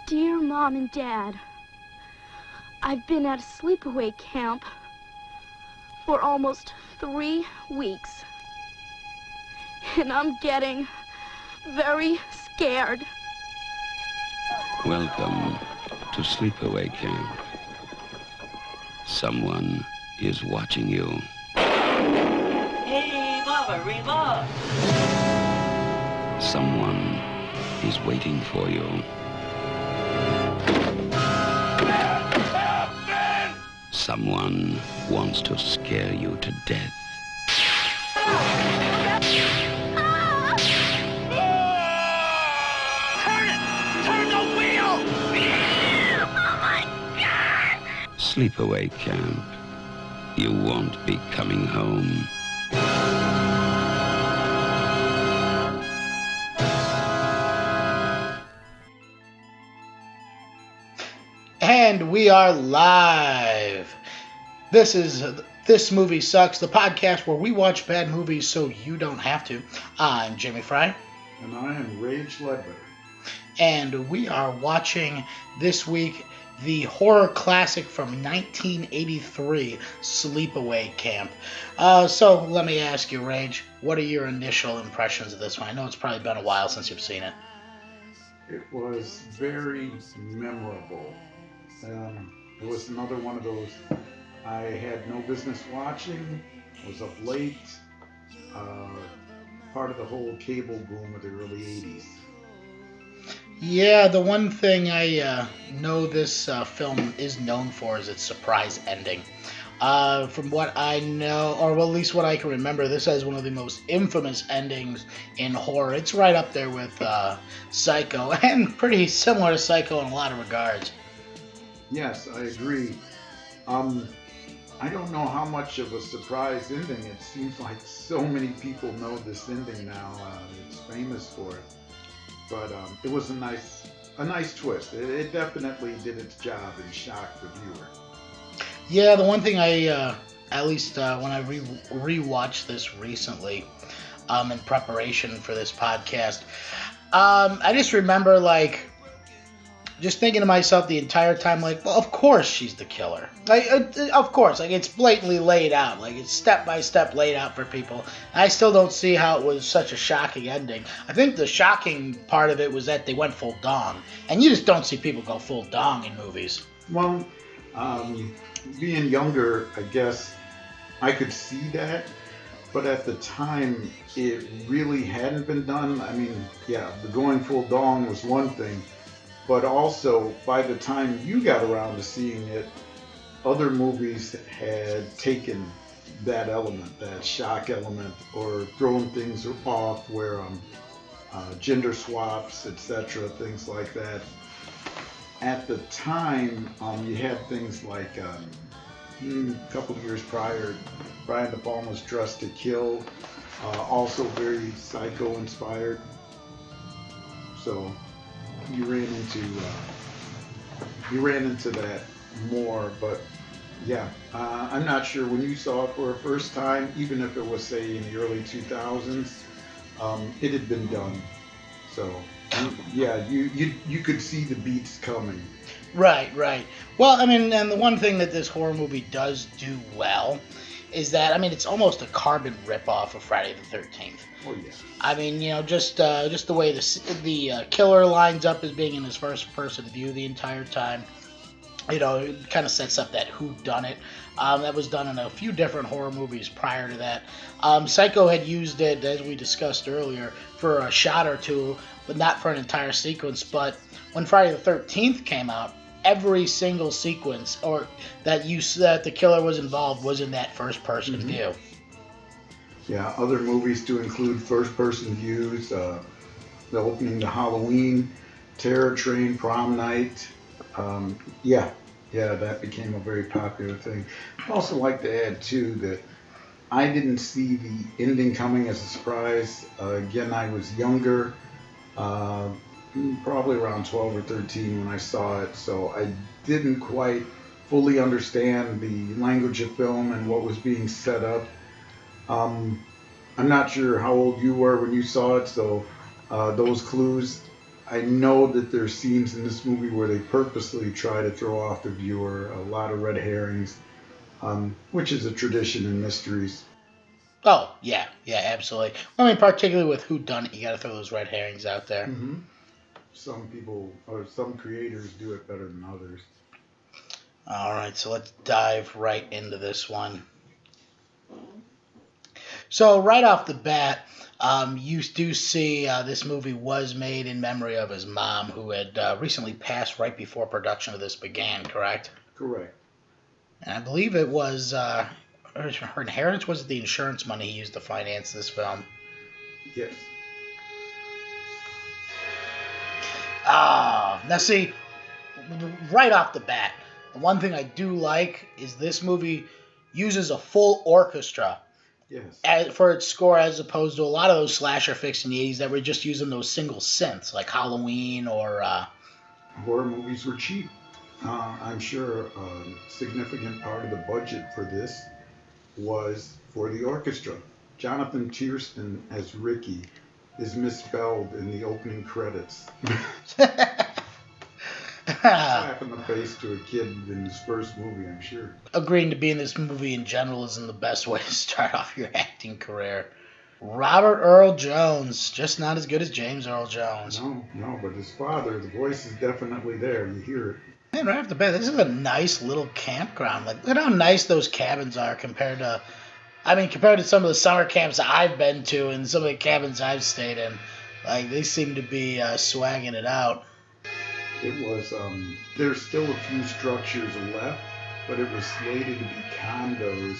Dear Mom and Dad, I've been at a sleepaway camp for almost 3 weeks. And I'm getting very scared. Welcome to Sleepaway Camp. Someone is watching you. Hey, Baba, Reba! Someone is waiting for you. Someone wants to scare you to death. Turn the wheel! Oh my God! Sleepaway Camp. You won't be coming home. And we are live. This is This Movie Sucks, the podcast where we watch bad movies so you don't have to. I'm Jimmy Fry. And I am Rage Ledbetter. And we are watching this week the horror classic from 1983, Sleepaway Camp. So let me ask you, Rage, what are your initial impressions of this one? I know it's probably been a while since you've seen it. It was very memorable. It was another one of those I had no business watching, was up late, part of the whole cable boom of the early 80s. Yeah, the one thing I know this film is known for is its surprise ending. From what I know, or well, at least what I can remember, this has one of the most infamous endings in horror. It's right up there with Psycho, and pretty similar to Psycho in a lot of regards. Yes, I agree. I don't know how much of a surprise ending. It seems like so many people know this ending now. It's famous for it. But it was a nice twist. It definitely did its job and shocked the viewer. Yeah, the one thing I, at least when I rewatched this recently, in preparation for this podcast, I just remember, like, just thinking to myself the entire time, like, well, of course she's the killer. Like, of course, like, it's blatantly laid out. Like, it's step by step laid out for people. I still don't see how it was such a shocking ending. I think the shocking part of it was that they went full dong. And you just don't see people go full dong in movies. Well, being younger, I guess I could see that. But at the time, it really hadn't been done. I mean, yeah, the going full dong was one thing. But also, by the time you got around to seeing it, other movies had taken that element, that shock element, or thrown things off where gender swaps, etc., things like that. At the time, you had things like a couple of years prior, Brian De Palma's Dressed to Kill, also very Psycho-inspired. So you ran into that more, but yeah, I'm not sure when you saw it for the first time, even if it was say in the early 2000s, it had been done. So yeah, you could see the beats coming. Right. Well, I mean, and the one thing that this horror movie does do well is that, I mean, it's almost a carbon ripoff of Friday the 13th. Oh yeah. I mean, you know, just the way the killer lines up as being in his first-person view the entire time. You know, it kind of sets up that whodunit. That was done in a few different horror movies prior to that. Psycho had used it, as we discussed earlier, for a shot or two, but not for an entire sequence. But when Friday the 13th came out, every single sequence or that the killer was involved was in that first-person view. Yeah, other movies to include first-person views, the opening to Halloween, Terror Train, Prom Night. Yeah, that became a very popular thing. I'd also like to add, too, that I didn't see the ending coming as a surprise. Again, I was younger, probably around 12 or 13 when I saw it, so I didn't quite fully understand the language of film and what was being set up. I'm not sure how old you were when you saw it, so those clues I know that there's scenes in this movie where they purposely try to throw off the viewer a lot of red herrings, which is a tradition in mysteries. Oh, yeah, absolutely. I mean, particularly with Who Done It, you got to throw those red herrings out there. Mm-hmm. Some people or some creators do it better than others. All right, so let's dive right into this one. So right off the bat, you do see this movie was made in memory of his mom, who had recently passed right before production of this began, correct? Correct. And I believe it was her inheritance was the insurance money he used to finance this film. Yes. Now see, right off the bat, the one thing I do like is this movie uses a full orchestra Yes. for its score, as opposed to a lot of those slasher flicks in the 80s that were just using those single synths, like Halloween or... Horror movies were cheap. I'm sure a significant part of the budget for this was for the orchestra. Jonathan Tiersten as Ricky is misspelled in the opening credits. Slap in the face to a kid in his first movie, I'm sure. Agreeing to be in this movie in general isn't the best way to start off your acting career. Robert Earl Jones, just not as good as James Earl Jones. No, but his father, the voice is definitely there. You hear it. Man, right off the bat, this is a nice little campground. Like, look at how nice those cabins are compared to some of the summer camps I've been to and some of the cabins I've stayed in. Like, they seem to be swagging it out. It was, there's still a few structures left, but it was slated to be condos.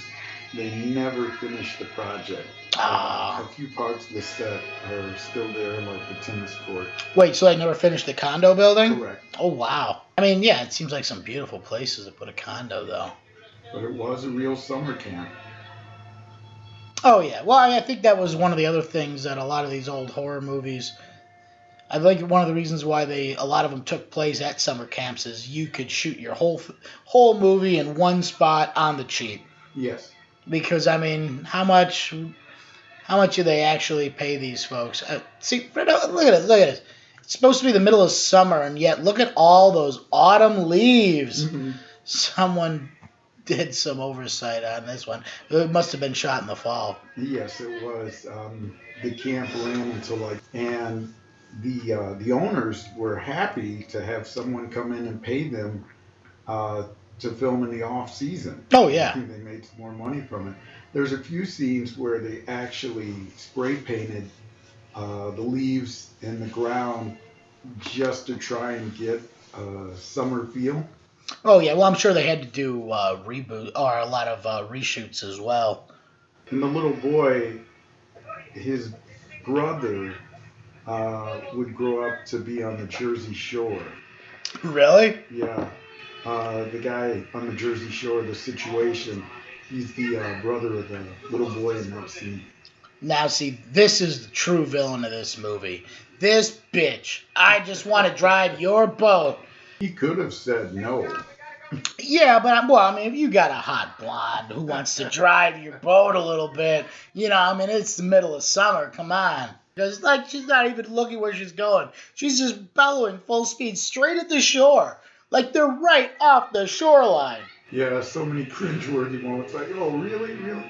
They never finished the project. A few parts of the set are still there, like the tennis court. Wait, so they never finished the condo building? Correct. Oh, wow. I mean, yeah, it seems like some beautiful places to put a condo, though. But it was a real summer camp. Oh, yeah. Well, I think that was one of the other things that a lot of these old horror movies... I think one of the reasons why a lot of them took place at summer camps is you could shoot your whole movie in one spot on the cheap. Yes. Because, I mean, how much do they actually pay these folks? See, look at this. It's supposed to be the middle of summer, and yet look at all those autumn leaves. Mm-hmm. Someone did some oversight on this one. It must have been shot in the fall. Yes, it was. The camp ran until and the owners were happy to have someone come in and pay them to film in the off season. Oh yeah. I think they made some more money from it. There's a few scenes where they actually spray painted the leaves in the ground just to try and get a summer feel. Oh yeah, well I'm sure they had to do reboot or a lot of reshoots as well. And the little boy, his brother, would grow up to be on the Jersey Shore. Really? Yeah. The guy on the Jersey Shore, the Situation, he's the brother of the little boy in that scene. Now see, this is the true villain of this movie. This bitch. I just want to drive your boat. He could have said no. Yeah, but I mean, if you got a hot blonde who wants to drive your boat a little bit, I mean, it's the middle of summer. Come on. Because, she's not even looking where she's going. She's just bellowing full speed straight at the shore. Like, they're right off the shoreline. Yeah, so many cringeworthy moments. Like, oh, really? Really?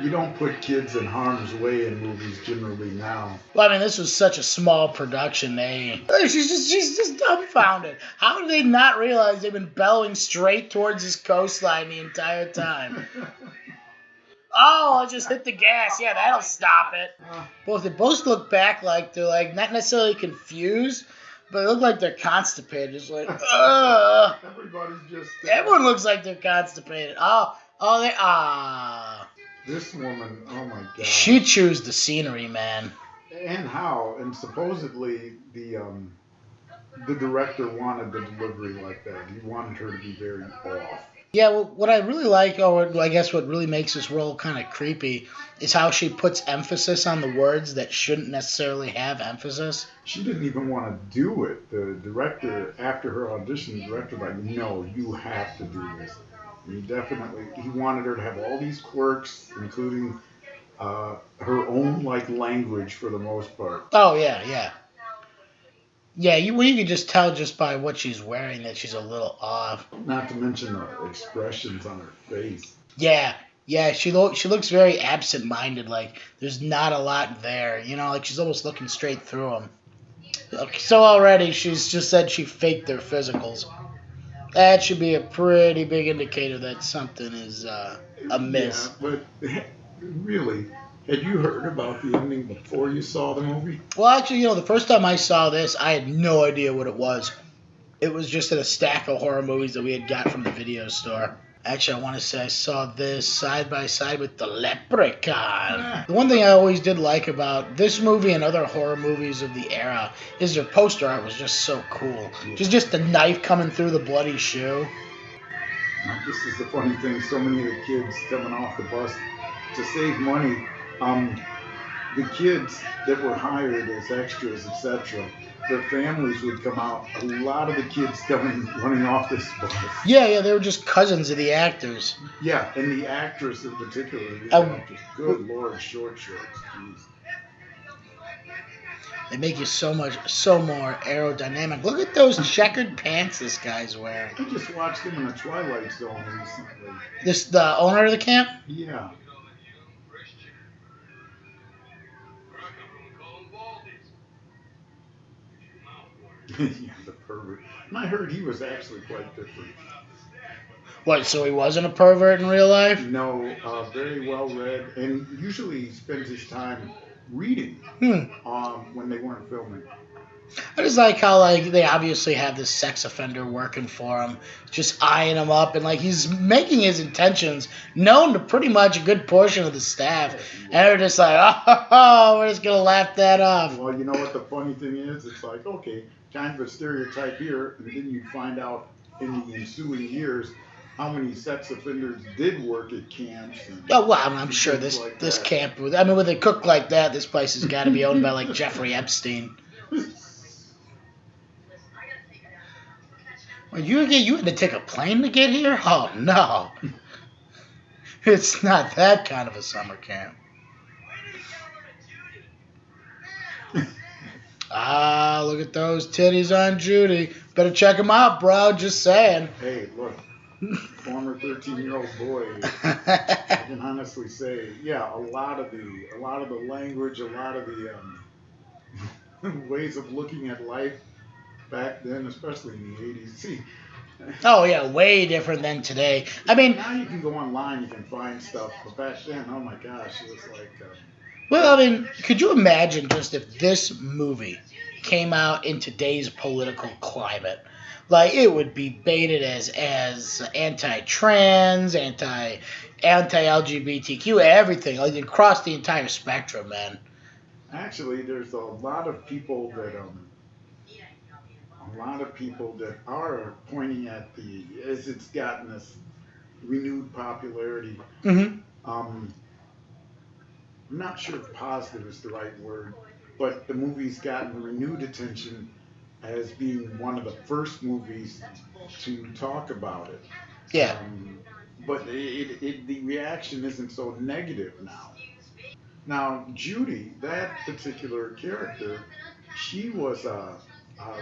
You don't put kids in harm's way in movies generally now. Well, I mean, this was such a small production. She's just dumbfounded. How did they not realize they've been bellowing straight towards this coastline the entire time? Oh, I just hit the gas. Yeah, that'll stop it. They both look back like they're not necessarily confused, but they look like they're constipated. It's like, Everybody's just... Everyone looks like they're constipated. This woman, oh my God. She chews the scenery, man. And how? And supposedly the director wanted the delivery like that. He wanted her to be very off. Yeah, well, what I really like, or I guess what really makes this role kind of creepy, is how she puts emphasis on the words that shouldn't necessarily have emphasis. She didn't even want to do it. The director, after her audition, the director was like, no, you have to do this. And he wanted her to have all these quirks, including her own language for the most part. Oh, yeah. Yeah, you can just tell just by what she's wearing that she's a little off. Not to mention the expressions on her face. Yeah, yeah, she looks very absent-minded. Like there's not a lot there. You know, like she's almost looking straight through them. So already she's just said she faked their physicals. That should be a pretty big indicator that something is amiss. Yeah, but really, had you heard about the ending before you saw the movie? Well, actually, the first time I saw this, I had no idea what it was. It was just in a stack of horror movies that we had got from the video store. Actually, I want to say I saw this side by side with The Leprechaun. The one thing I always did like about this movie and other horror movies of the era is their poster art was just so cool. Just the knife coming through the bloody shoe. Now, this is the funny thing. So many of the kids coming off the bus to save money. The kids that were hired as extras, etc., their families would come out. A lot of the kids coming running off this bus. Yeah, they were just cousins of the actors. Yeah, and the actress in particular, the actress. Good Lord, short shorts. Jeez. They make you so more aerodynamic. Look at those checkered pants this guy's wearing. I just watched him in the Twilight Zone recently. The owner of the camp? Yeah. Yeah, the pervert. And I heard he was actually quite different. What, so he wasn't a pervert in real life? No, very well read, and usually he spends his time reading when they weren't filming. I just like how they obviously have this sex offender working for him, just eyeing him up, and he's making his intentions known to pretty much a good portion of the staff, and they're just like, oh, we're just gonna laugh that off. Well, you know what the funny thing is? It's like, okay, kind of a stereotype here, and then you find out in the ensuing years how many sex offenders did work at camps. Oh, well, I'm sure this camp, I mean, with a cook like that, this place has got to be owned by Jeffrey Epstein. Well, you had to take a plane to get here? Oh, no. It's not that kind of a summer camp. Ah, look at those titties on Judy. Better check them out, bro. Just saying. Hey, look. Former 13-year-old boy. I can honestly say, yeah, a lot of the language, a lot of the ways of looking at life back then, especially in the 80s. See. Oh yeah, way different than today. I mean, now you can go online, you can find stuff, but back then, oh my gosh, it was like. Well, I mean, could you imagine just if this movie came out in today's political climate? It would be baited as anti-trans, anti-LGBTQ, everything, across the entire spectrum, man. Actually, there's a lot of people that are pointing at as it's gotten this renewed popularity. Mm-hmm. I'm not sure if positive is the right word, but the movie's gotten renewed attention as being one of the first movies to talk about it. Yeah. But the reaction isn't so negative now. Now, Judy, that particular character, she was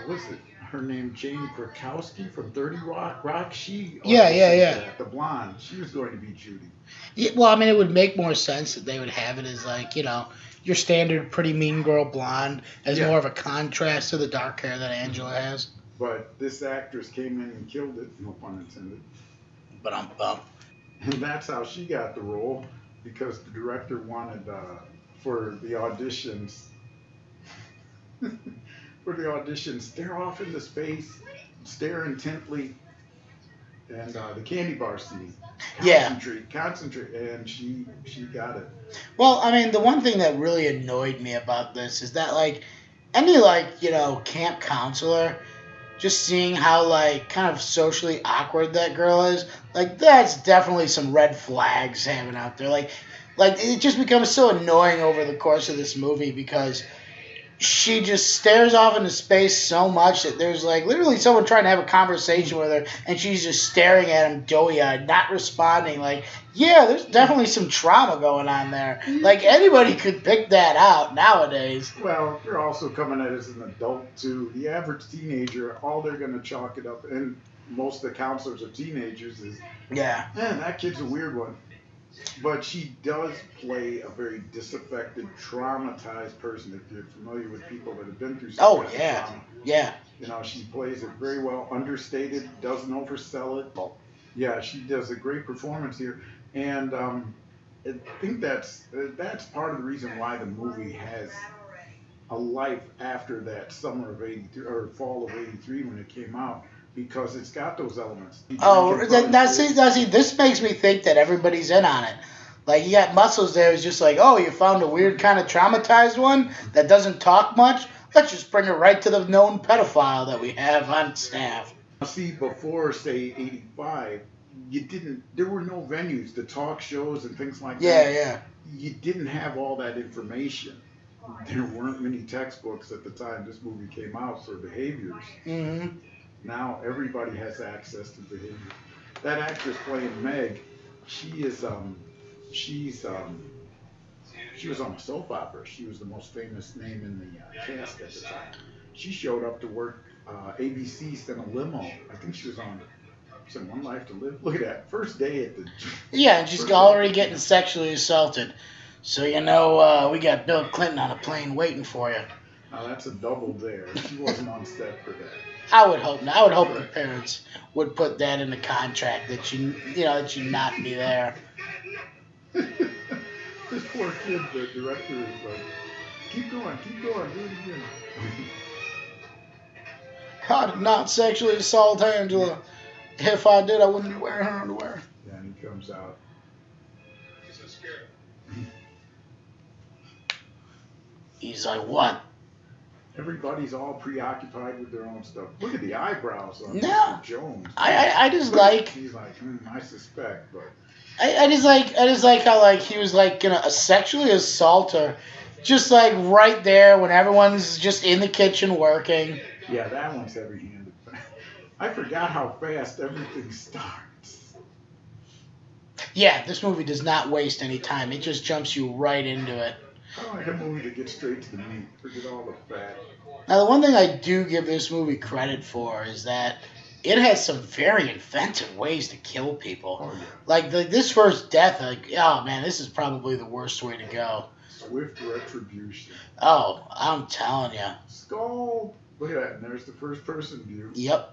what's it? Her name Jane Krakowski from 30 Rock. She yeah. The blonde. She was going to be Judy. Yeah, well, I mean, it would make more sense that they would have it as your standard pretty mean girl blonde as more of a contrast to the dark hair that Angela has. But this actress came in and killed it, no pun intended. But I'm bummed. And that's how she got the role, because the director wanted for the auditions. Stare off into space, stare intently, and the candy bar scene. Concentrate, and she got it. Well, I mean, the one thing that really annoyed me about this is that any camp counselor, just seeing how kind of socially awkward that girl is, that's definitely some red flags having out there. It just becomes so annoying over the course of this movie because she just stares off into space so much that there's like literally someone trying to have a conversation with her, and she's just staring at him doughy-eyed, not responding. Like, yeah, there's definitely some trauma going on there. Like, anybody could pick that out nowadays. Well, you're also coming at it as an adult too. The average teenager, all they're going to chalk it up, and most of the counselors of teenagers is, Yeah. man, that kid's a weird one. But she does play a very disaffected, traumatized person. If you're familiar with people that have been through some Oh, kind of yeah. trauma, Yeah. you know, she plays it very well, understated, doesn't oversell it. Yeah, she does a great performance here, and I think that's part of the reason why the movie has a life after that summer of '83 or fall of '83 when it came out, because it's got those elements. Oh, see, this makes me think that everybody's in on it. Like, you got Muscles there who's just like, oh, you found a weird kind of traumatized one that doesn't talk much? Let's just bring her right to the known pedophile that we have on staff. See, before say '85, there were no venues, the talk shows and things like Yeah, that. yeah. You didn't have all that information. There weren't many textbooks at the time this movie came out for behaviors. Mm-hmm. Now everybody has access to behavior. That actress playing Meg, she is she was on a soap opera. She was the most famous name in the cast at the time. She showed up to work. ABC sent a limo. I think she was on One Life to Live. Look at that. First day at the. Yeah, and she's already getting sexually assaulted. So, you know, we got Bill Clinton on a plane waiting for you. Now that's a double there. She wasn't on set for that. I would hope not. I would hope the parents would put that in the contract that that you not be there. This poor kid, the director is like, keep going, do it again. I did not sexually assault Angela. If I did, I wouldn't be wearing her underwear. Yeah, and he comes out. He's like, what? Everybody's all preoccupied with their own stuff. Look at the eyebrows on No. Mr. Jones. I just like. He's like, I suspect, but. I just like how like he was like gonna sexually assault her, just like right there when everyone's just in the kitchen working. Yeah, that one's heavy-handed. I forgot how fast everything starts. Yeah, this movie does not waste any time. It just jumps you right into it. I like a movie to get straight to the meat. Forget all the fat. Now, the one thing I do give this movie credit for is that it has some very inventive ways to kill people. Oh, yeah. Like this first death, like, oh man, this is probably the worst way to go. Swift retribution. Oh, I'm telling you. Skull. Look at that. And there's the first person view. Yep.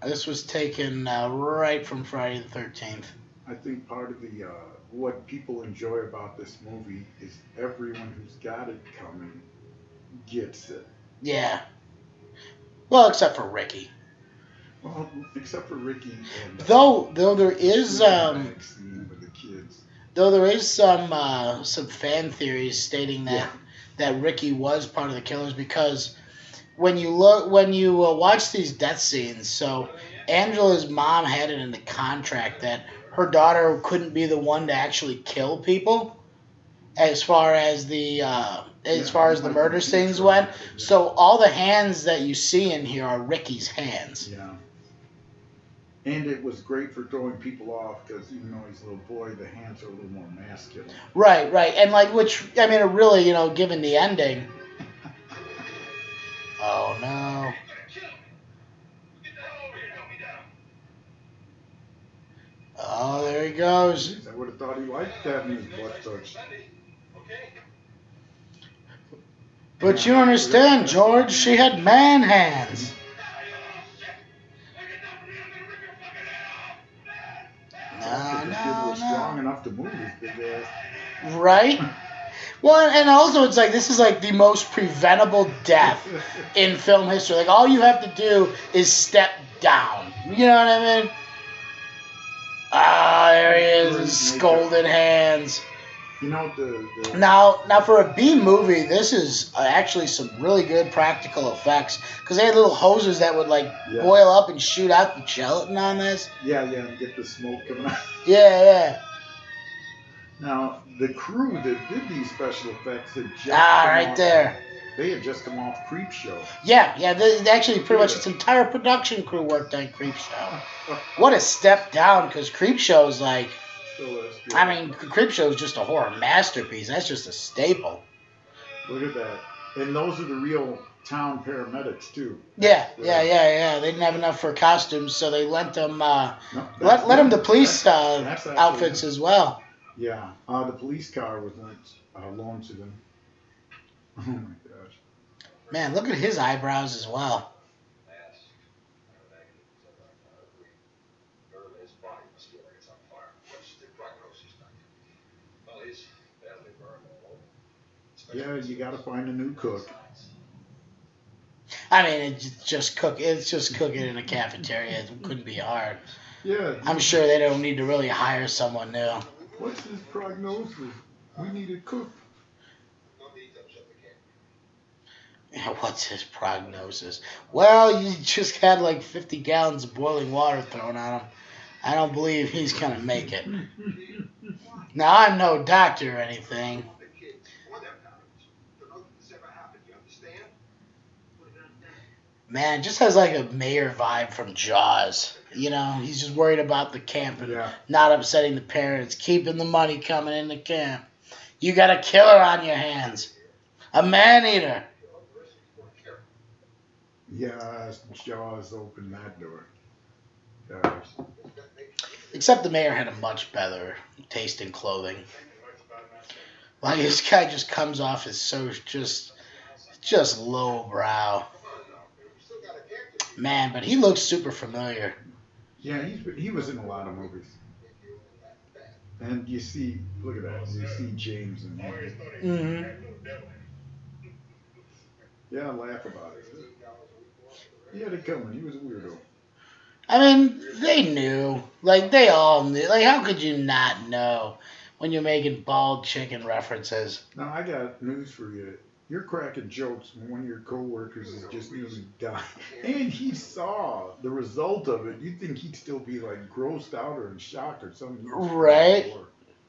This was taken right from Friday the 13th. I think part of the what people enjoy about this movie is everyone who's got it coming gets it. Yeah. Well, except for Ricky. Well, except for Ricky and Though there is scene with the kids. Though there is some fan theories stating that Ricky was part of the killers, because when you watch these death scenes, so Angela's mom had it in the contract that her daughter couldn't be the one to actually kill people, as far as the murder scenes went. So all the hands that you see in here are Ricky's hands. Yeah. And it was great for throwing people off because even though he's a little boy, the hands are a little more masculine. Right, and like it really, given the ending. Oh no. Oh, there he goes. I would have thought he liked having his butt touched. But you understand, George, she had man hands. The kid was strong enough to move his big ass. Right? Well, and also it's like this is like the most preventable death in film history. Like all you have to do is step down. You know what I mean? Ah, there he is, his scalded hands. You know the Now for a B movie, this is actually some really good practical effects because they had little hoses that would boil up and shoot out the gelatin on this. Yeah, and get the smoke coming out. Yeah. Now the crew that did these special effects had just right there. They had just come off Creep Show. Yeah, actually, pretty much its entire production crew worked on Creep Show. What a step down, because Creep Show is like, I mean, Creep Show is just a horror masterpiece. That's just a staple. Look at that. And those are the real town paramedics, too. Yeah. They didn't have enough for costumes, so they lent them, No, let them the police that's outfits as well. Yeah, the police car was loaned to them. Oh my gosh. Man, look at his eyebrows as well. Yeah, you got to find a new cook. I mean, it's just cooking in a cafeteria. It couldn't be hard. Yeah. I'm sure they don't need to really hire someone new. What's his prognosis? We need a cook. What's his prognosis? Well, you just had like 50 gallons of boiling water thrown on him. I don't believe he's going to make it. Now, I'm no doctor or anything. Man, just has like a mayor vibe from Jaws. You know, he's just worried about the camp and not upsetting the parents, keeping the money coming in the camp. You got a killer on your hands. A man-eater. Yeah, Jaws opened that door. Gosh. Except the mayor had a much better taste in clothing. Like, this guy just comes off as so just lowbrow. Man, but he looks super familiar. Yeah, he was in a lot of movies. And you see, look at that. You see James in here. Mm-hmm. Yeah, laugh about it. He had it coming. He was a weirdo. I mean, they knew. Like, they all knew. Like, how could you not know when you're making bald chicken references? Now, I got news for you. You're cracking jokes when one of your coworkers is just nearly dying. And he saw the result of it. You'd think he'd still be, like, grossed out or in shock or something. Right?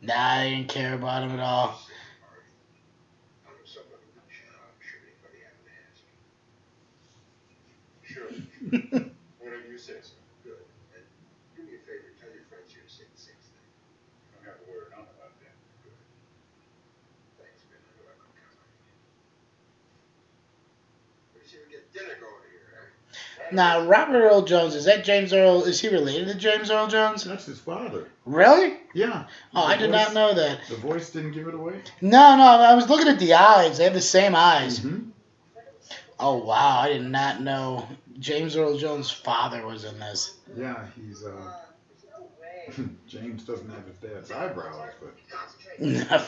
Nah, I didn't care about him at all. Whatever you say, sir. Good. And do me a favor, tell your friends here to say the same thing. You don't have to worry none about that. Good. Thanks, man. I know I can count on you. Where did you even get dinner going here, huh? Now, Robert Earl Jones, is that James Earl? Is he related to James Earl Jones? That's his father. Really? Yeah. Oh, I did not know that. The voice didn't give it away? No, I was looking at the eyes. They have the same eyes. Mm-hmm. Oh, wow. I did not know James Earl Jones' father was in this. Yeah, he's, James doesn't have his dad's eyebrows, but...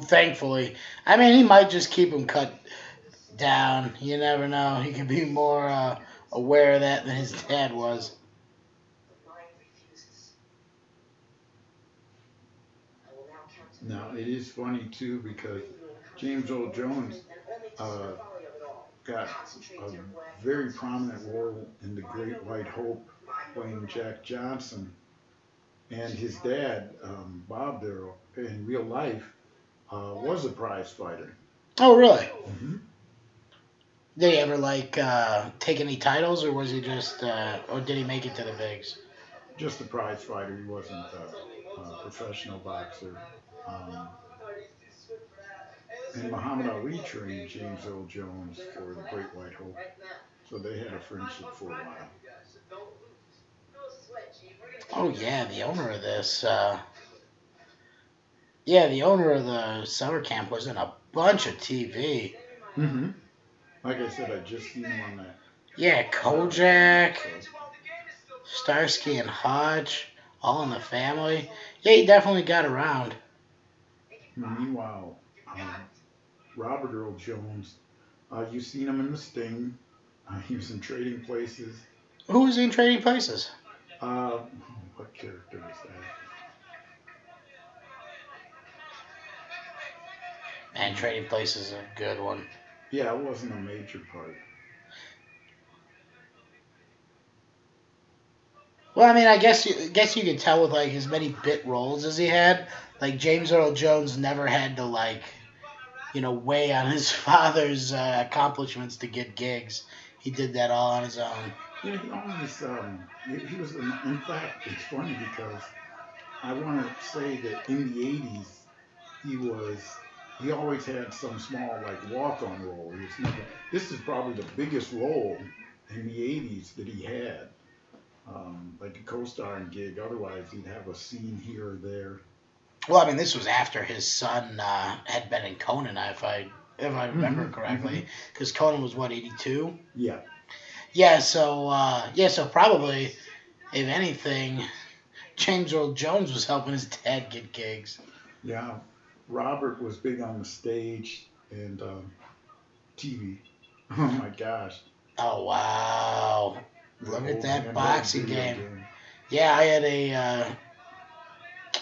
Thankfully. I mean, he might just keep them cut down. You never know. He could be more aware of that than his dad was. Now, it is funny, too, because James Earl Jones got a very prominent role in The Great White Hope, playing Jack Johnson. And his dad, Bob Darrell, in real life, was a prize fighter. Oh, really? Mm-hmm. Did he ever, like, take any titles, or was he just, or did he make it to the bigs? Just a prize fighter. He wasn't a professional boxer. And Muhammad Ali trained James Earl Jones for the Great White Hope. So they had a friendship for a while. Oh, yeah, the owner of this, the owner of the summer camp was in a bunch of TV. Mm-hmm. Like I said, I just seen him on that. Yeah, Kojak, Starsky and Hutch, All in the Family. Yeah, he definitely got around. Meanwhile, Robert Earl Jones, you've seen him in The Sting. He was in Trading Places. Who was in Trading Places? What character was that? And Trading Places is a good one. Yeah, it wasn't a major part. Well, I mean, I guess you could tell with like as many bit roles as he had. Like James Earl Jones never had to like weigh on his father's accomplishments to get gigs. He did that all on his own. Yeah, he always he was in fact it's funny because I want to say that in the '80s he always had some small like walk-on role. He was never, this is probably the biggest role in the '80s that he had, like a co-starring gig. Otherwise, he'd have a scene here or there. Well, I mean, this was after his son had been in Conan, if I remember correctly, because Conan was what, 82? Yeah, Yeah, so probably, if anything, James Earl Jones was helping his dad get gigs. yeah. Robert was big on the stage and TV. Oh my gosh, Oh wow! the Look at old that handheld boxing video game. Yeah, I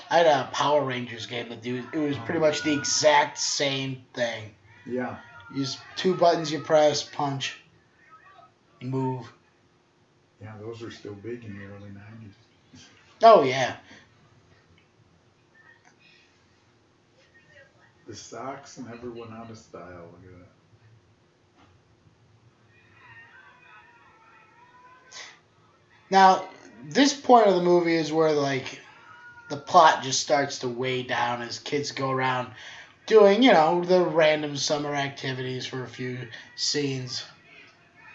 had a Power Rangers game that it was pretty much the exact same thing. Yeah, Just two buttons you press, punch, move. yeah. Those are still big in the early '90s. Oh yeah. The socks never went out of style. Look at that. Now, this point of the movie is where like the plot just starts to weigh down as kids go around doing, the random summer activities for a few scenes.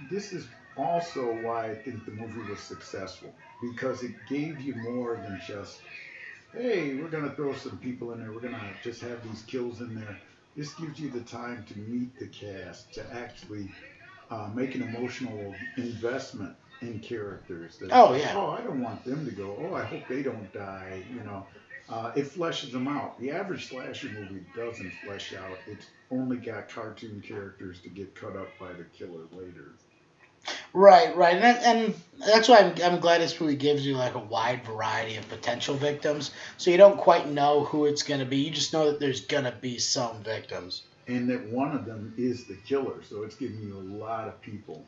This is also why I think the movie was successful because it gave you more than just, hey, we're gonna throw some people in there. We're gonna just have these kills in there. This gives you the time to meet the cast, to actually make an emotional investment in characters. That it's Oh like, yeah. oh, I don't want them to go. Oh, I hope they don't die. It fleshes them out. The average slasher movie doesn't flesh out. It's only got cartoon characters to get cut up by the killer later. Right, right, and that's why I'm glad this movie gives you like a wide variety of potential victims, so you don't quite know who it's gonna be. You just know that there's gonna be some victims. And that one of them is the killer, so it's giving you a lot of people.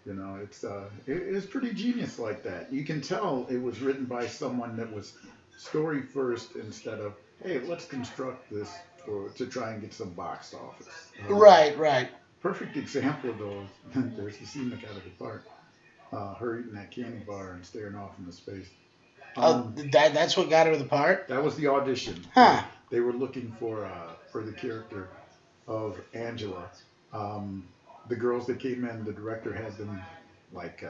It's pretty genius like that. You can tell it was written by someone that was story first instead of, hey, let's construct this to try and get some box office. Right, right. Perfect example of those. There's the scene that got it apart. Her eating that candy bar and staring off into space. That's what got her the part. That was the audition. Huh. They were looking for the character of Angela. The girls that came in, the director had them like,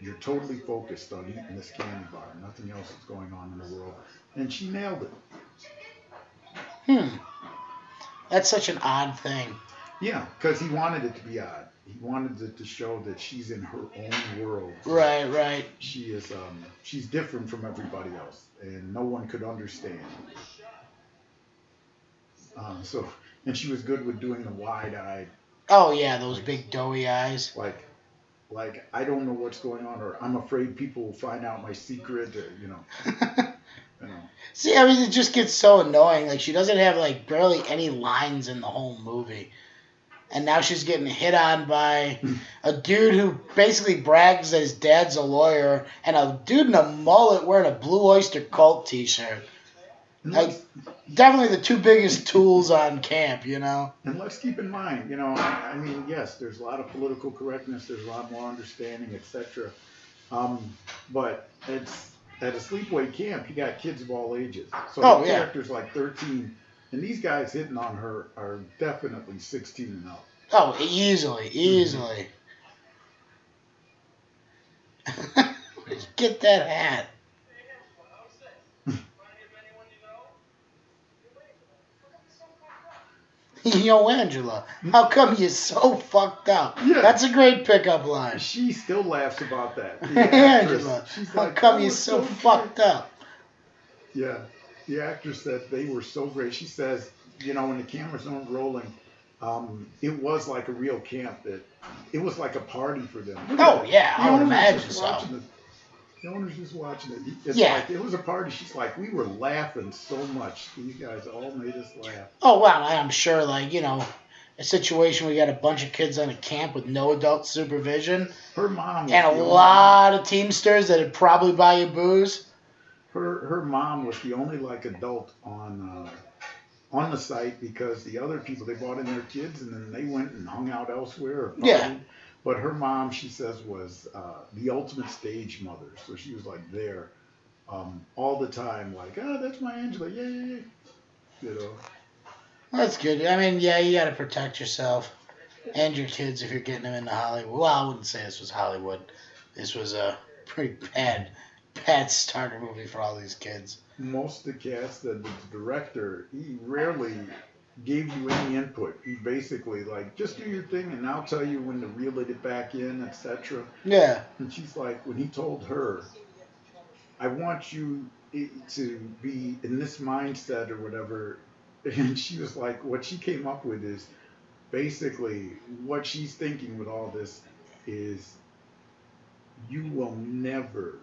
you're totally focused on eating this candy bar. Nothing else is going on in the world. And she nailed it. That's such an odd thing. Yeah, because he wanted it to be odd. He wanted it to show that she's in her own world. Right, right. She's different from everybody else, and no one could understand. And she was good with doing the wide-eyed. Oh yeah, those big doughy eyes. Like I don't know what's going on, or I'm afraid people will find out my secret, or, See, I mean, it just gets so annoying. Like, she doesn't have, like, barely any lines in the whole movie. And now she's getting hit on by a dude who basically brags that his dad's a lawyer, and a dude in a mullet wearing a Blue Oyster Cult t-shirt. Like, definitely the two biggest tools on camp, And let's keep in mind, I mean, yes, there's a lot of political correctness, there's a lot more understanding, etc. But it's at a sleepaway camp, you got kids of all ages. So the character's like 13, and these guys hitting on her are definitely 16 and up. Oh, easily. Get that hat. Yo, Angela, how come you're so fucked up? Yeah. That's a great pickup line. She still laughs about that. Angela, how like, come you're so fucked up? Yeah, the actress said they were so great. She says, when the cameras aren't rolling, it was like a real camp. It was like a party for them. Yeah, I would imagine so. The owner's just watching it. It's like, it was a party. She's like, we were laughing so much. These guys all made us laugh. Oh, wow. I'm sure, like, a situation where you got a bunch of kids on a camp with no adult supervision. Her mom was and a lot of Teamsters that'd probably buy you booze. Her mom was the only, like, adult on on the site because the other people, they brought in their kids and then they went and hung out elsewhere or partied. Yeah. But her mom, she says, was the ultimate stage mother. So she was like there all the time, like, oh, that's my Angela, yay. You know. That's good. I mean, yeah, you got to protect yourself and your kids if you're getting them into Hollywood. Well, I wouldn't say this was Hollywood. This was a pretty bad starter movie for all these kids. Most of the cast, the director, he rarely gave you any input. He basically like, just do your thing and I'll tell you when to reel it back in, etc. Yeah. And she's like, when he told her, I want you to be in this mindset or whatever, and she was like, what she came up with is basically what she's thinking with all this is, you will never,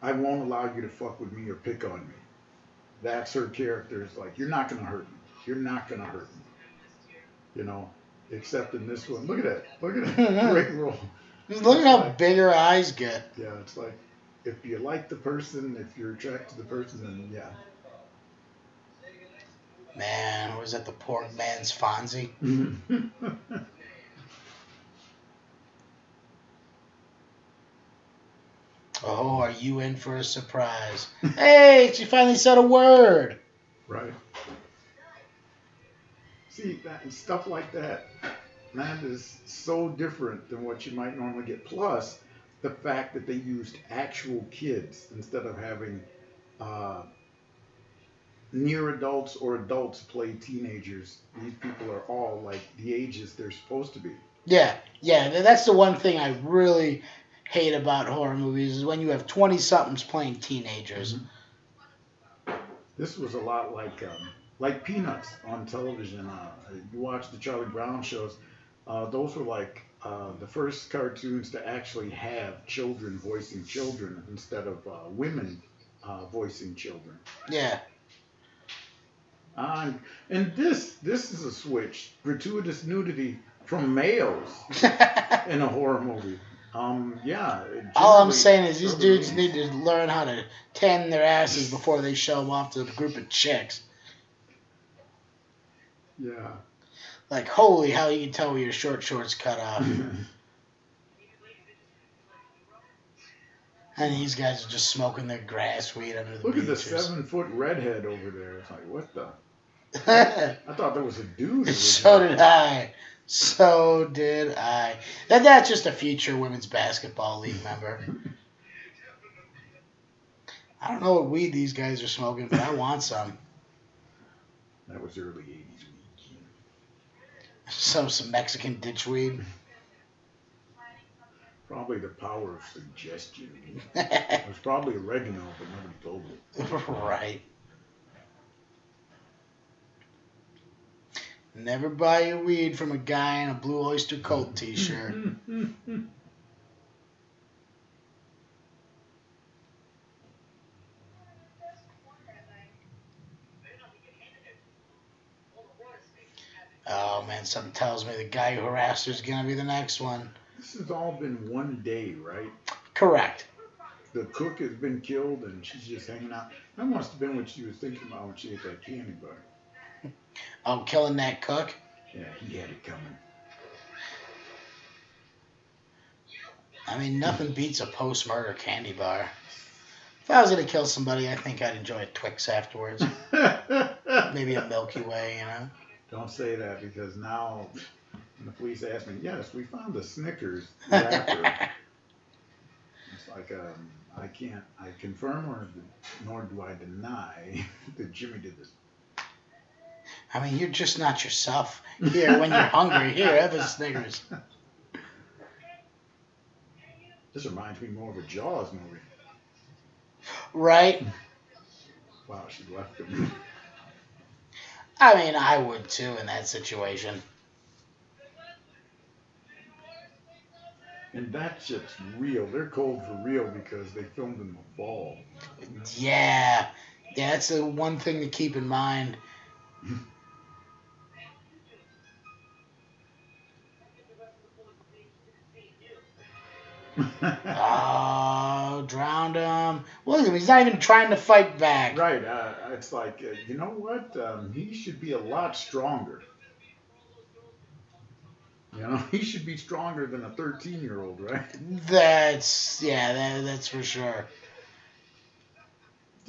I won't allow you to fuck with me or pick on me. That's her character. It's like, you're not going to hurt me. You're not going to hurt me. You know, except in this one. Look at that. Look at that. Great role. Look at how big her eyes get. Yeah, it's like, if you like the person, if you're attracted to the person, then yeah. Man, was that the poor man's Fonzie? Oh, are you in for a surprise? Hey, she finally said a word. Right. See, that stuff like that is so different than what you might normally get. Plus, the fact that they used actual kids instead of having near adults or adults play teenagers. These people are all like the ages they're supposed to be. Yeah, that's the one thing I really hate about horror movies is when you have 20-somethings playing teenagers. Mm-hmm. This was a lot like Peanuts on television. You watch the Charlie Brown shows. Those were like the first cartoons to actually have children voicing children instead of women voicing children. Yeah. And this is a switch. Gratuitous nudity from males in a horror movie. Yeah. All I'm saying is these dudes 80s. need to learn how to tan their asses before they show them off to a group of chicks. Yeah. Like, holy hell, you can tell where your short shorts cut off. And these guys are just smoking their grass weed under the Look at the bleachers. 7-foot redhead over there. It's like, what the? I thought there was a dude. So did I. So did I. That's just a future women's basketball league member. I don't know what weed these guys are smoking, but I want some. That was early 80s weed. Some Mexican ditch weed. Probably the power of suggestion. It was probably oregano, but nobody told me. Right. Never buy your weed from a guy in a Blue Oyster Cult t-shirt. Oh man, something tells me the guy who harassed her is gonna be the next one. This has all been one day, right? Correct. The cook has been killed and she's just hanging out. That must have been what she was thinking about when she ate that candy bar. Oh, killing that cook? Yeah, he had it coming. I mean, nothing beats a post-murder candy bar. If I was going to kill somebody, I think I'd enjoy a Twix afterwards. Maybe a Milky Way, you know? Don't say that because now when the police ask me, yes, we found the Snickers wrapper. It's like, I confirm nor do I deny that Jimmy did this. I mean, you're just not yourself. Here, when you're hungry, here, have a Snickers. This reminds me more of a Jaws movie. Right? Wow, she left him. I mean, I would too in that situation. And that shit's real. They're cold for real because they filmed in the fall. Yeah. Yeah, that's the one thing to keep in mind. Oh, drowned him. Look at him. He's not even trying to fight back. Right. It's like, you know what? He should be a lot stronger. You know, he should be stronger than a 13-year-old, right? That's for sure.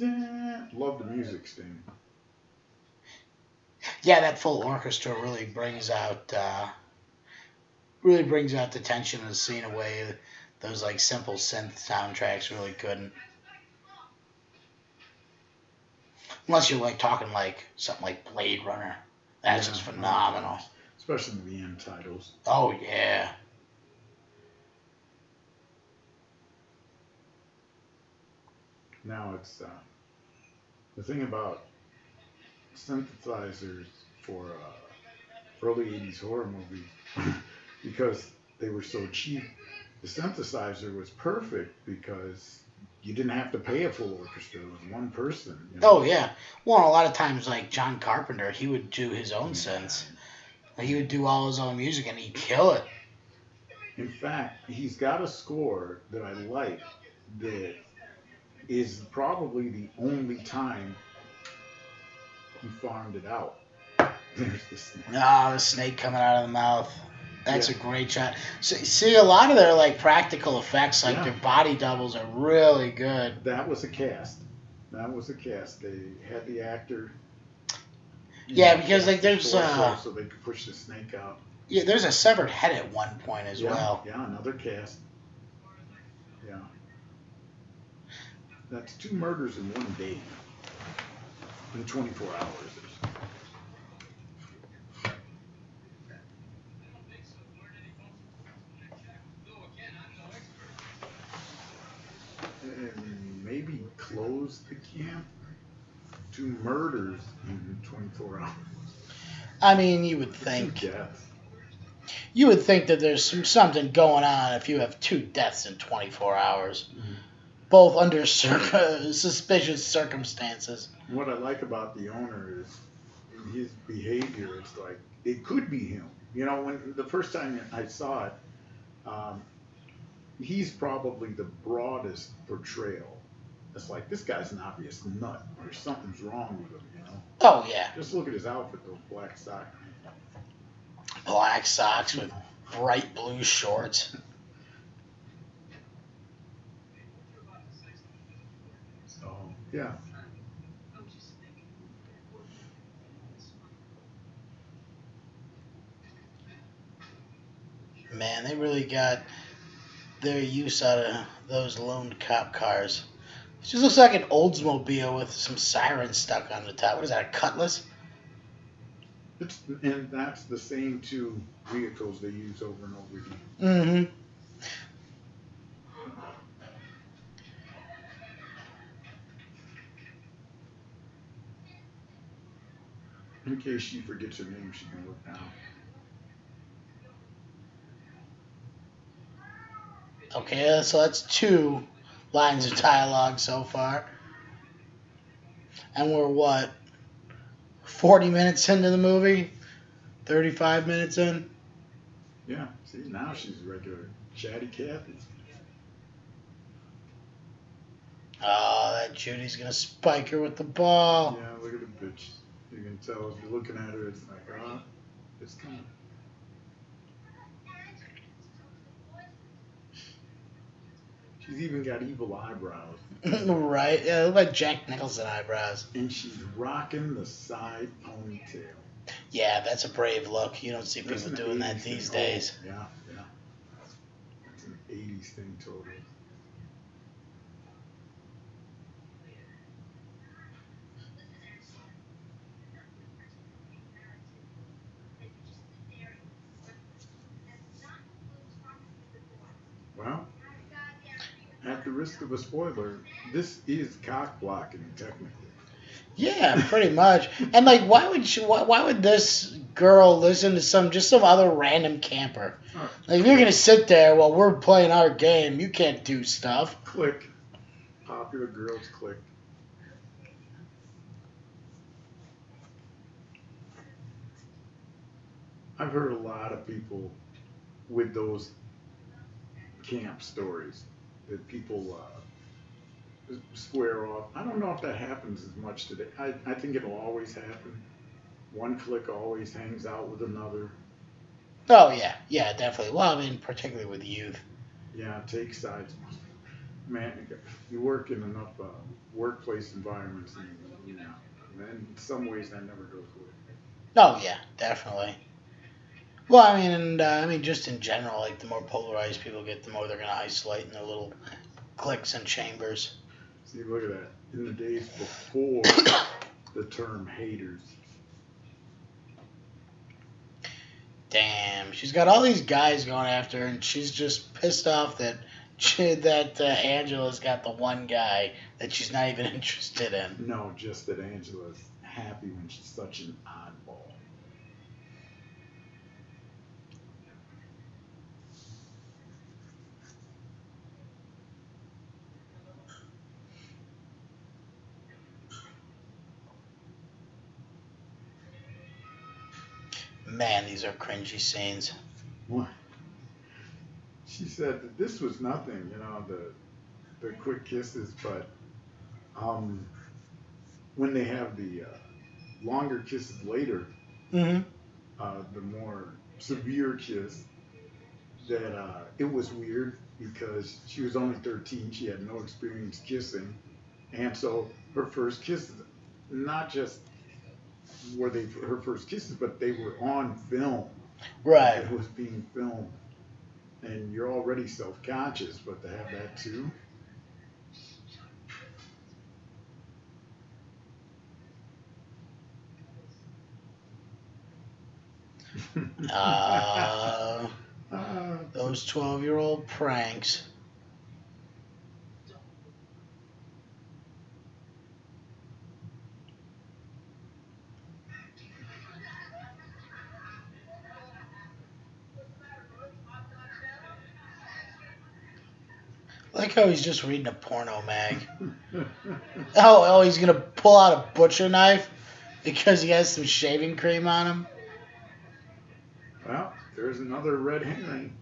Love the music, Sting. Yeah, that full orchestra really brings out the tension of the scene away. Those like simple synth soundtracks really couldn't. Unless you're like talking like something like Blade Runner. That's just phenomenal. Especially the end titles. Oh yeah. Now it's the thing about synthesizers for early 80s horror movies because they were so cheap. The synthesizer was perfect because you didn't have to pay a full orchestra. It was one person. You know? Oh yeah. Well, a lot of times like John Carpenter, he would do his own synths. Like, he would do all his own music and he'd kill it. In fact, he's got a score that I like that is probably the only time he farmed it out. There's the snake. The snake coming out of the mouth. That's a great shot. So, see, a lot of their like practical effects, like their body doubles, are really good. That was a cast. They had the actor. Yeah, because like there's so they could push the snake out. Yeah, there's a severed head at one point as well. Yeah, another cast. Yeah. That's 2 murders in one day. In 24 hours. And maybe close the camp. 2 murders in 24 hours. I mean, you would think. 2 deaths. You would think that there's something going on if you have 2 deaths in 24 hours, both under suspicious circumstances. What I like about the owner is his behavior. It's like it could be him. You know, when the first time I saw it, he's probably the broadest portrayal. It's like this guy's an obvious nut. Or something's wrong with him. You know. Oh yeah. Just look at his outfit, those black socks. Black socks with bright blue shorts. Oh yeah. Man, they really got their use out of those loaned cop cars. It just looks like an Oldsmobile with some sirens stuck on the top. What is that, a Cutlass? And that's the same 2 vehicles they use over and over again. Mm-hmm. In case she forgets her name, she can look down. Okay, so that's 2 lines of dialogue so far. And we're what? 40 minutes into the movie? 35 minutes in? Yeah, see, now she's a regular chatty Cathy. Oh, that Judy's gonna spike her with the ball. Yeah, look at the bitch. You can tell if you're looking at her, it's like, it's coming. She's even got evil eyebrows. Right? Yeah, look like Jack Nicholson eyebrows. And she's rocking the side ponytail. Yeah, that's a brave look. You don't see people doing that these days. Oh, yeah. It's an 80s thing, totally. Well, at the risk of a spoiler, this is cock blocking, technically. Yeah, pretty much. And like, why would this girl listen to some other random camper? Like, if you're gonna sit there while we're playing our game, you can't do stuff. Click. Popular girls click. I've heard a lot of people with those camp stories that people square off. I don't know if that happens as much today. I think it'll always happen. One clique always hangs out with another. Oh, yeah. Yeah, definitely. Well, I mean, particularly with youth. Yeah, take sides. Man, you work in enough workplace environments, and in some ways that never goes away. Oh, yeah, definitely. Well, I mean, and just in general, like, the more polarized people get, the more they're going to isolate in their little cliques and chambers. See, look at that. In the days before the term haters. Damn, she's got all these guys going after her, and she's just pissed off that Angela's got the one guy that she's not even interested in. No, just that Angela's happy when she's such an oddball. Man, these are cringy scenes. What? She said that this was nothing, the quick kisses, but when they have the longer kisses later, Mm-hmm. the more severe kiss, that it was weird because she was only 13, she had no experience kissing, and so her first kisses, not just were they her first kisses, but they were on film. Right. It was being filmed, and you're already self-conscious, but to have that too. Those 12-year-old pranks. I like how he's just reading a porno mag. Oh, he's gonna pull out a butcher knife because he has some shaving cream on him. Well, there's another red herring.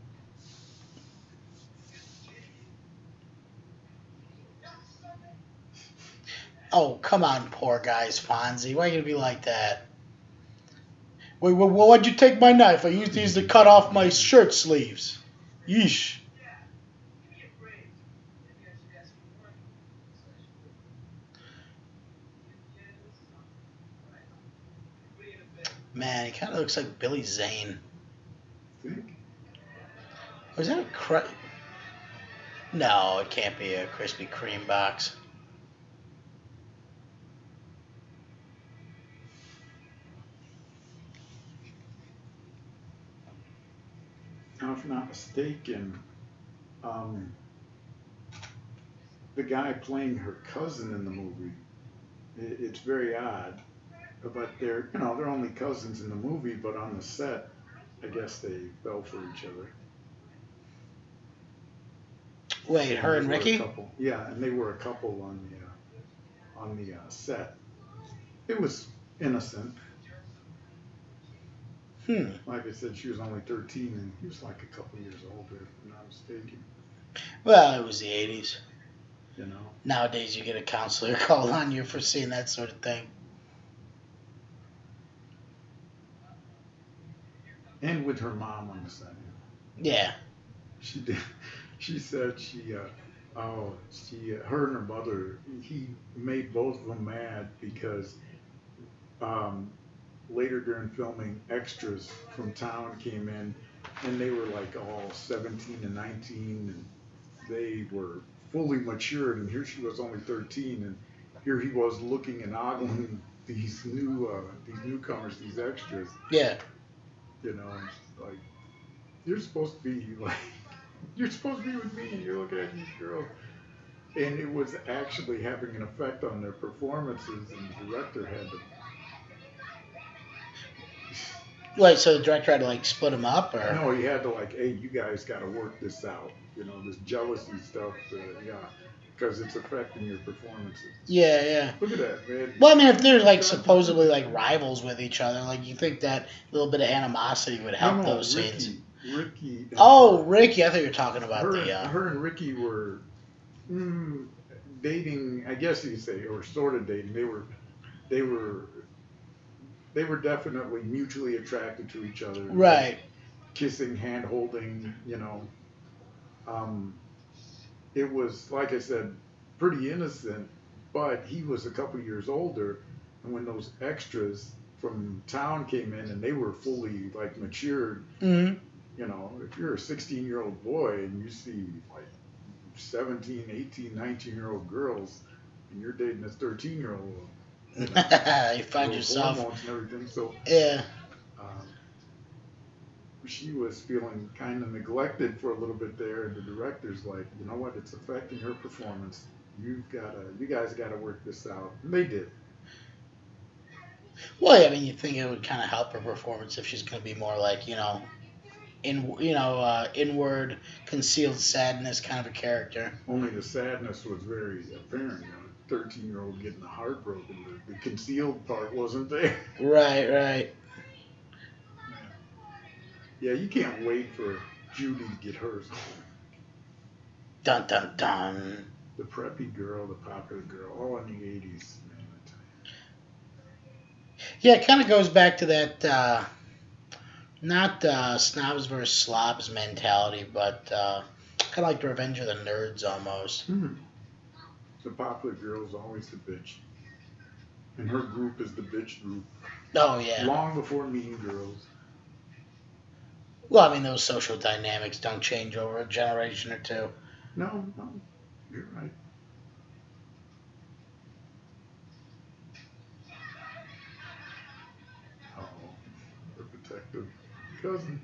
Oh, come on, poor guys, Fonzie. Why are you gonna be like that? Wait, why'd you take my knife? I used these to cut off my shirt sleeves. Yeesh. Man, he kind of looks like Billy Zane. Think? Was that a No, it can't be a Krispy Kreme box. Now, if I'm not mistaken, the guy playing her cousin in the movie, it's very odd, but they're only cousins in the movie, but on the set, I guess they fell for each other. Wait, her and Ricky? Yeah, and they were a couple on the set. It was innocent. Like I said, she was only 13, and he was like a couple years older, if I'm not mistaken. Well, it was the 80s. You know. Nowadays, you get a counselor called on you for seeing that sort of thing. And with her mom on the set. Yeah. She did. She said her and her mother, he made both of them mad because later during filming, extras from town came in, and they were like all 17 and 19, and they were fully matured, and here she was only 13, and here he was looking and ogling these newcomers, these extras. Yeah. Like, you're supposed to be with me, and you're looking at these girls. And it was actually having an effect on their performances, and the director had to. Wait, so the director had to split them up, or? No, he had to hey, you guys got to work this out. This jealousy stuff, because it's affecting your performances. Yeah. Look at that, man. Well, I mean, if they're supposedly rivals with each other, you think that little bit of animosity would help those scenes. Ricky. And Oh, her, Ricky. I thought you were talking about her, the. her and Ricky were dating. I guess you could say, or sort of dating. They were they were definitely mutually attracted to each other. Like Right. kissing, hand holding. Um, it was like I said, pretty innocent. But he was a couple years older, and when those extras from town came in and they were fully like matured, Hmm. if you're a 16-year-old boy and you see like 17, 18, 19-year-old girls and you're dating a 13-year-old, You find those yourself. hormones and everything. So Yeah. um, she was feeling kind of neglected for a little bit there, and the director's like, you know what, it's affecting her performance. You guys gotta work this out. And they did. Well, yeah, I mean, you think it would kind of help her performance if she's going to be more like, inward, concealed sadness kind of a character. Only the sadness was very apparent. 13-year-old getting the heart broken. The concealed part wasn't there. Right, right. Yeah, you can't wait for Judy to get hers. Dun dun dun. The preppy girl, the popular girl, all in the 80s, man. Yeah, it kind of goes back to that, not snobs versus slobs mentality, but kind of like the Revenge of the Nerds almost. The popular girl is always the bitch. And her group is the bitch group. Oh, yeah. Long before Mean Girls. Well, I mean, those social dynamics don't change over a generation or two. No, you're right. Oh, her protective cousin.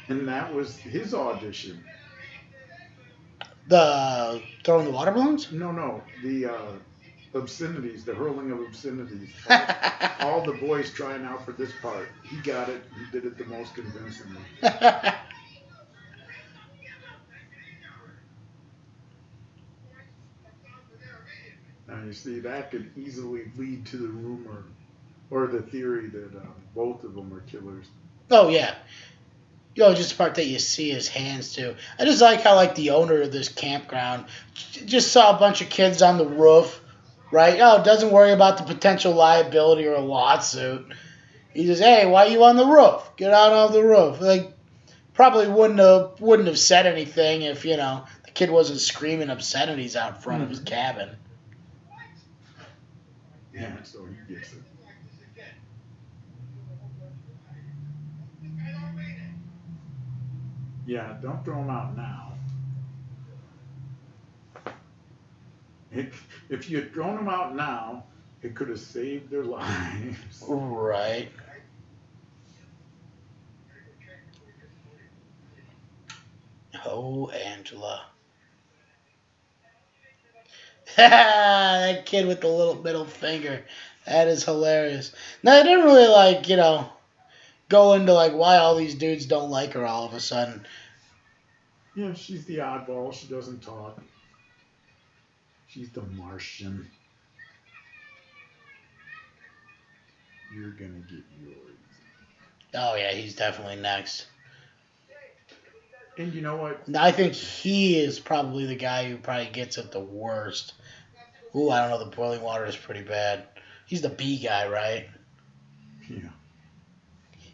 And that was his audition. The throwing the water balloons? No, the obscenities, the hurling of obscenities. All the boys trying out for this part. He got it. He did it the most convincingly. Now you see, that could easily lead to the rumor or the theory that both of them are killers. Oh, yeah. Just the part that you see his hands too. I just like how, like, the owner of this campground just saw a bunch of kids on the roof, right? Oh, doesn't worry about the potential liability or a lawsuit. He says, "Hey, why are you on the roof? Get out of the roof." Like, probably wouldn't have said anything if the kid wasn't screaming obscenities out front of his cabin. Yeah, so he gets it. Yeah, don't throw him out now. If you had thrown him out now, it could have saved their lives. Right. Oh, Angela. That kid with the little middle finger. That is hilarious. Now, I didn't really, go into, why all these dudes don't like her all of a sudden. Yeah, she's the oddball. She doesn't talk. She's the Martian. You're gonna get yours. Oh, yeah, he's definitely next. And you know what? I think he is probably the guy who probably gets it the worst. Ooh, I don't know. The boiling water is pretty bad. He's the bee guy, right? Yeah.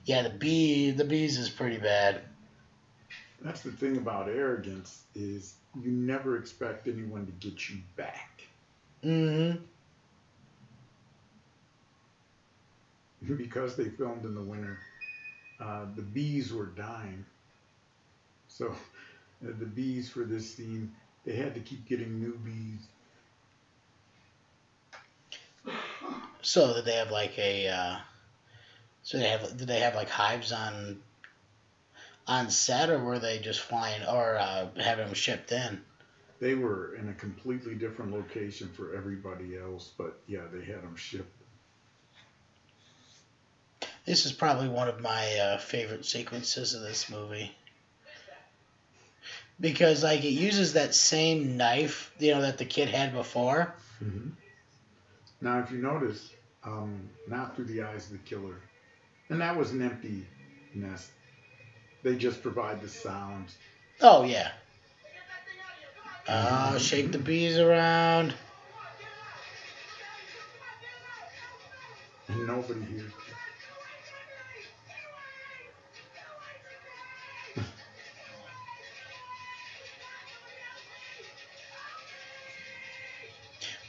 Yeah, the bees is pretty bad. That's the thing about arrogance is you never expect anyone to get you back. Mm-hmm. Because they filmed in the winter, the bees were dying. So the bees for this scene, they had to keep getting new bees. So did they have did they have like hives on set, or were they just flying or having them shipped in? They were in a completely different location for everybody else, but yeah, they had them shipped. This is probably one of my favorite sequences of this movie. Because it uses that same knife, that the kid had before. Mm-hmm. Now, if you notice, not through the eyes of the killer. And that was an empty nest. They just provide the sounds. Oh, yeah. Shake the bees around. And nobody hears.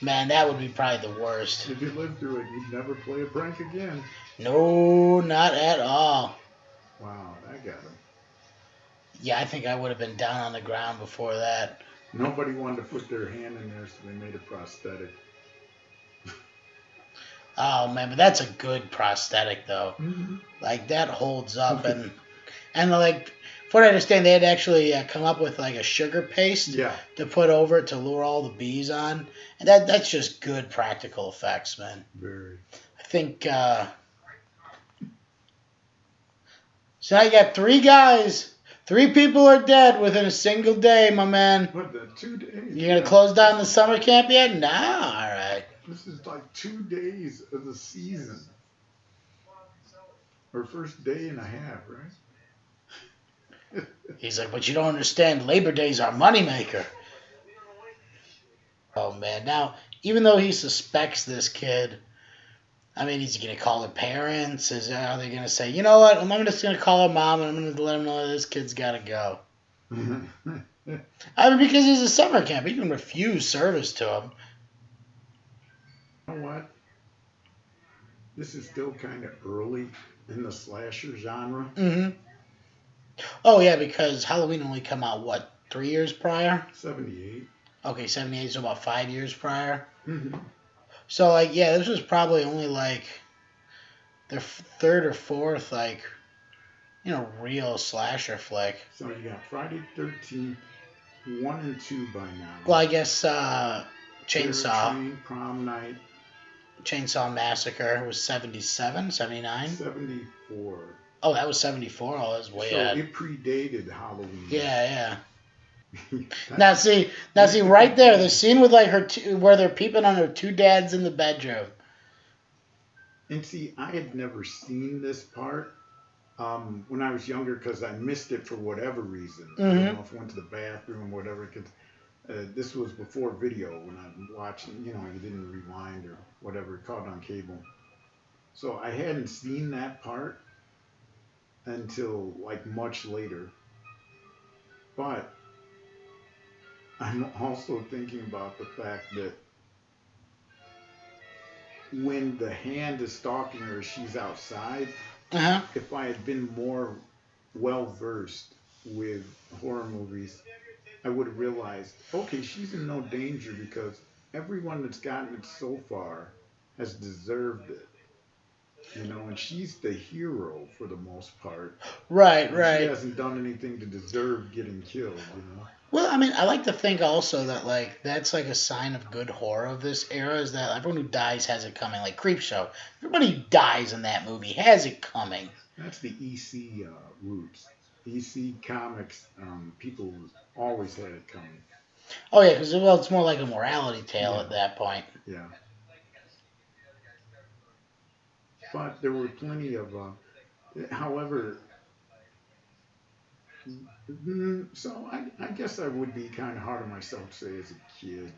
Man, that would be probably the worst. If you lived through it, you'd never play a prank again. No, not at all. Wow, that got him. Yeah, I think I would have been down on the ground before that. Nobody wanted to put their hand in there, so they made a prosthetic. Oh, man, but that's a good prosthetic, though. Mm-hmm. Like, that holds up. And like, from what I understand, they had actually come up with, like, a sugar paste Yeah. to put over it to lure all the bees on. And that's just good practical effects, man. Very. I think, so now you got 3 guys. 3 people are dead within a single day, my man. What, the 2 days? You gonna close down the summer camp yet? No, all right. This is like 2 days of the season. Or first day and a half, right? He's like, but you don't understand. Labor Day's our moneymaker. Oh, man. Now, even though he suspects this kid, I mean, he's going to call their parents. Are they going to say, you know what? I'm just going to call her mom and I'm going to let him know this kid's got to go. I mean, because he's a summer camp. He can refuse service to him. You know what? This is still kind of early in the slasher genre. Mm-hmm. Oh, yeah, because Halloween only come out, what, 3 years prior? 78. Okay, 78, so about 5 years prior. Mm-hmm. So, like, yeah, this was probably only, like, their 3rd or 4th, like, real slasher flick. So you got Friday 13th, 1 and 2 by now. Well, I guess Terror Train, Prom Night. Chainsaw Massacre was 77, 79? 74. Oh, that was 74? Oh, that was way ahead. So it predated Halloween. Yeah. Now see, right there, the scene with like where they're peeping on her 2 dads in the bedroom. And see, I had never seen this part when I was younger because I missed it for whatever reason. I don't know if I went to the bathroom, whatever. This was before video when I watched. You didn't rewind or whatever, caught on cable. So I hadn't seen that part until like much later. But I'm also thinking about the fact that when the hand is stalking her, she's outside. If I had been more well versed with horror movies, I would have realized, okay, she's in no danger because everyone that's gotten it so far has deserved it. And she's the hero for the most part. Right. She hasn't done anything to deserve getting killed, Well, I mean, I like to think also that, like, that's, like, a sign of good horror of this era is that everyone who dies has it coming. Like, Creepshow. Everybody who dies in that movie has it coming. That's the EC roots. EC Comics, people always had it coming. Oh, yeah, because, well, it's more like a morality tale at that point. Yeah. But there were plenty of, however, so I guess I would be kind of hard on myself to say as a kid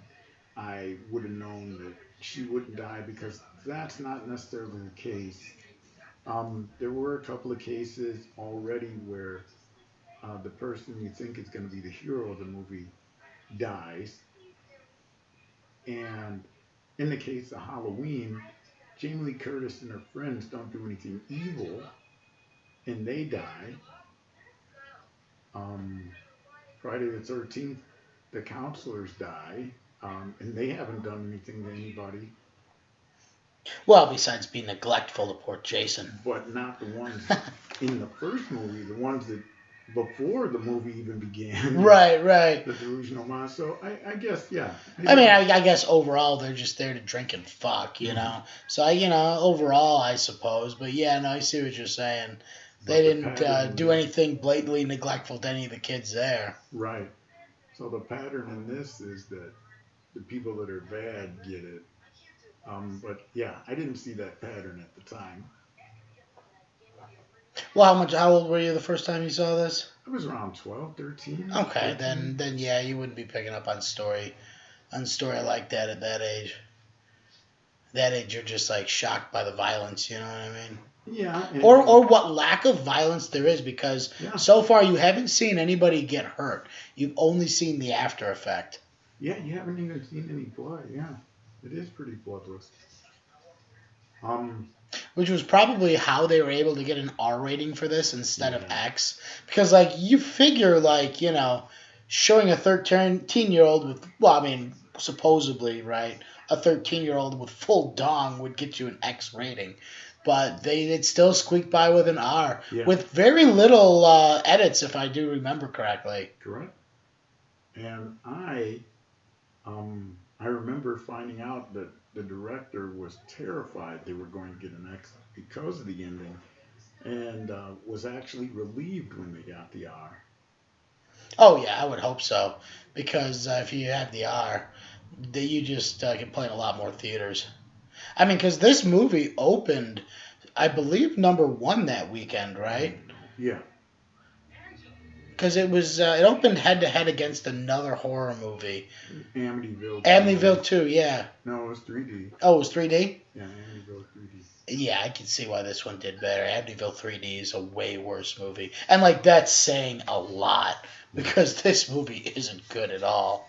I would have known that she wouldn't die because that's not necessarily the case. There were a couple of cases already where the person you think is going to be the hero of the movie dies. And in the case of Halloween, Jamie Lee Curtis and her friends don't do anything evil, and they die. Friday the 13th, the counselors die, and they haven't done anything to anybody. Well, besides being neglectful to poor Jason. But not the ones in the first movie, the ones that before the movie even began. Right. The delusional mind. So I guess, yeah. I mean, I guess overall they're just there to drink and fuck, So, overall, I suppose. But yeah, no, I see what you're saying. They didn't do anything blatantly neglectful to any of the kids there. Right. So the pattern in this is that the people that are bad get it. But yeah, I didn't see that pattern at the time. Well, how old were you the first time you saw this? I was around 12, 13. Okay, 14. then yeah, you wouldn't be picking up on story like that at that age. That age, you're just like shocked by the violence. You know what I mean? Yeah. And, Or what lack of violence there is, because yeah. so far you haven't seen anybody get hurt. You've only seen the after effect. Yeah, you haven't even seen any blood. Yeah, it is pretty bloodless. Which was probably how they were able to get an R rating for this instead of Yeah. X. Because, like, you figure, like, you know, showing a 13-year-old with, well, I mean, supposedly, right, a 13-year-old with full dong would get you an X rating. But it still squeaked by with an R. Yeah. With very little edits, if I do remember correctly. Correct. And I remember finding out that the director was terrified they were going to get an X because of the ending, and was actually relieved when they got the R. Oh, yeah, I would hope so. Because if you have the R, you just can play in a lot more theaters. I mean, because this movie opened, I believe, #1 that weekend, right? Yeah. Because it opened head to head against another horror movie. Amityville. Amityville 2, yeah. No, it was 3D. Oh, it was 3D? Yeah, Amityville 3D. Yeah, I can see why this one did better. Amityville 3D is a way worse movie. And, like, that's saying a lot, because this movie isn't good at all.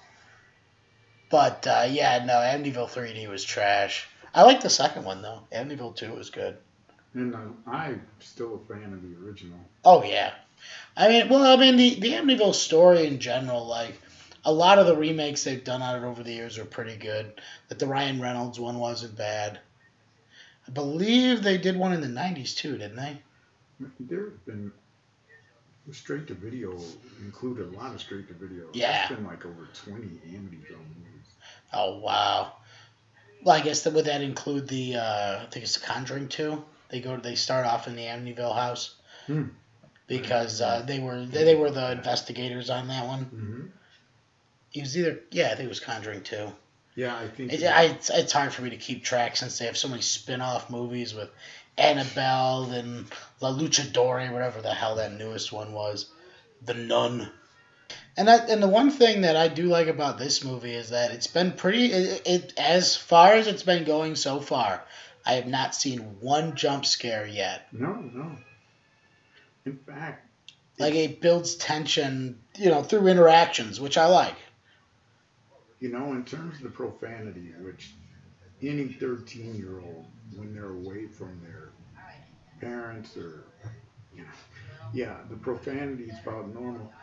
But, yeah, no, Amityville 3D was trash. I like the second one, though. Amityville 2 was good. And I'm still a fan of the original. Oh, yeah. I mean, the Amityville story in general, like, a lot of the remakes they've done on it over the years are pretty good. Like, the Ryan Reynolds one wasn't bad. I believe they did one in the 90s, too, didn't they? There have been straight to video, include a lot of straight to video. Yeah. There's been like over 20 Amityville movies. Oh, wow. Well, I guess would that include the, I think it's the Conjuring 2? They start off in the Amityville house. Because they were the investigators on that one. Mm-hmm. It was I think it was Conjuring 2. Yeah, I think it's hard for me to keep track since they have so many spin-off movies with Annabelle and La Luchadora, whatever the hell that newest one was, The Nun. And the one thing that I do like about this movie is that it's been as far as it's been going so far, I have not seen one jump scare yet. No. In fact, like, it builds tension, through interactions, which I like. In terms of the profanity, which any 13-year-old, when they're away from their parents or, the profanity is about normal.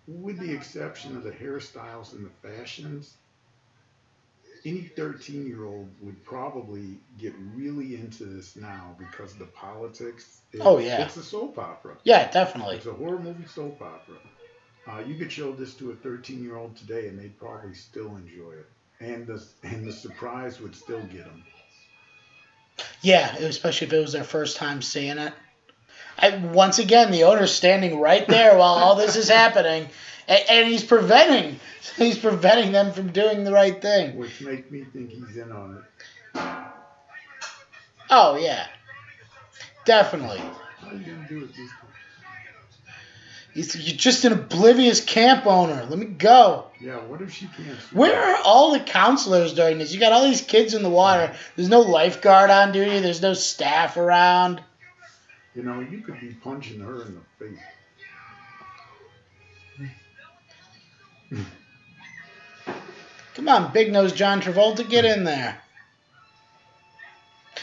With the exception of the hairstyles and the fashions, any 13-year-old would probably get really into this now because of the politics. It's a soap opera. Yeah, definitely. It's a horror movie soap opera. You could show this to a 13-year-old today, and they'd probably still enjoy it, and the surprise would still get them. Yeah, especially if it was their first time seeing it. Once again, the owner's standing right there while all this is happening, and he's preventing them from doing the right thing. Which makes me think he's in on it. Oh yeah, definitely. How are you gonna do it this time? You're just an oblivious camp owner. Let me go. Yeah, what if she can't swim? Where are all the counselors during this? You got all these kids in the water. There's no lifeguard on duty. There's no staff around. You could be punching her in the face. Come on, big nose John Travolta, get in there.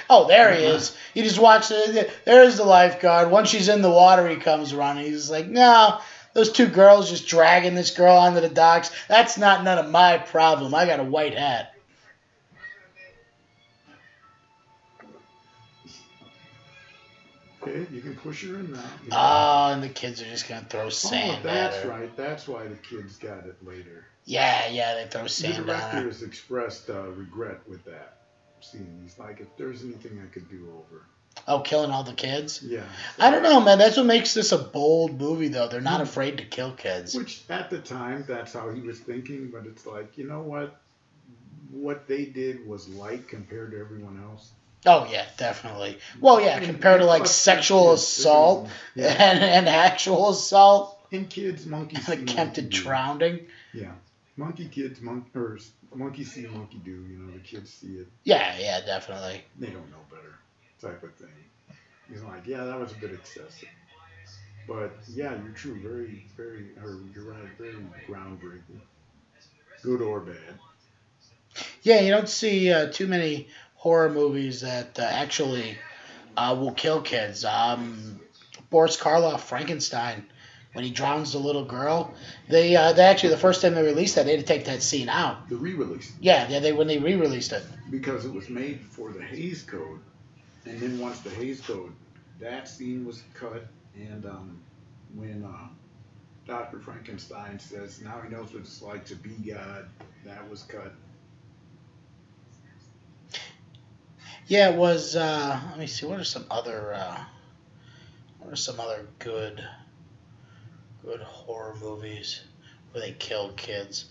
Oh, there he is. You just watch it. There's the lifeguard. Once she's in the water, he comes running. He's like, no, those two girls just dragging this girl onto the docks. That's none of my problem. I got a white hat. Okay, you can push her in now. Oh, and the kids are just going to throw sand at her. That's right. That's why the kids got it later. Yeah, they throw sand the on her. director has expressed regret with that scene. He's like, if there's anything I could do over. Oh, killing all the kids? Yeah. I don't know, man. That's what makes this a bold movie, though. They're not afraid to kill kids. Which, at the time, that's how he was thinking. But it's like, you know what? what they did was light compared to everyone else. Oh yeah, definitely. Well, yeah, compared to like plus, sexual kids, assault yeah. and actual assault And kids, monkey and see, monkey attempted do. drowning. Yeah, monkey kids, monkey see, monkey do. You know, the kids see it. Yeah, definitely. They don't know better, type of thing. He's like, yeah, that was a bit excessive. But yeah, you're true. Very, very, or you're right. Very groundbreaking. Good or bad. Yeah, you don't see too many horror movies that actually will kill kids. Boris Karloff, Frankenstein, when he drowns the little girl, they actually the first time they released that, they had to take that scene out. The re-release. Yeah, they when they re-released it. Because it was made for the Hays Code, and then once the Hays Code, that scene was cut, and when Dr. Frankenstein says now he knows what it's like to be God, that was cut. Yeah, it was. Let me see. What are some other good horror movies where they killed kids?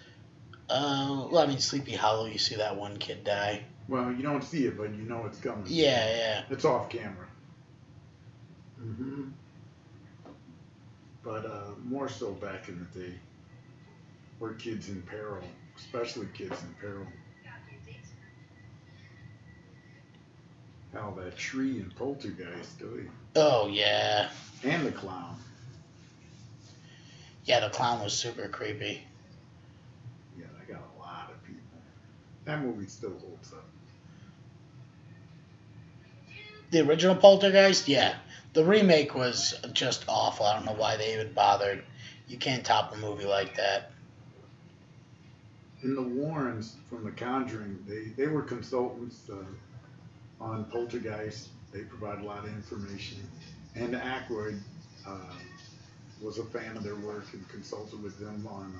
Well, I mean, Sleepy Hollow. You see that one kid die. Well, you don't see it, but you know it's coming. Yeah. It's off camera. But more so back in the day, where kids in peril, especially kids in peril. Hell, that tree in Poltergeist, Oh yeah. and the clown. Yeah, the clown was super creepy. Yeah, that got a lot of people. That movie still holds up. The original Poltergeist, yeah. The remake was just awful. I don't know why they even bothered. You can't top a movie like that. And the Warrens from The Conjuring, they were consultants on Poltergeist. They provide a lot of information. And Aykroyd was a fan of their work and consulted with them on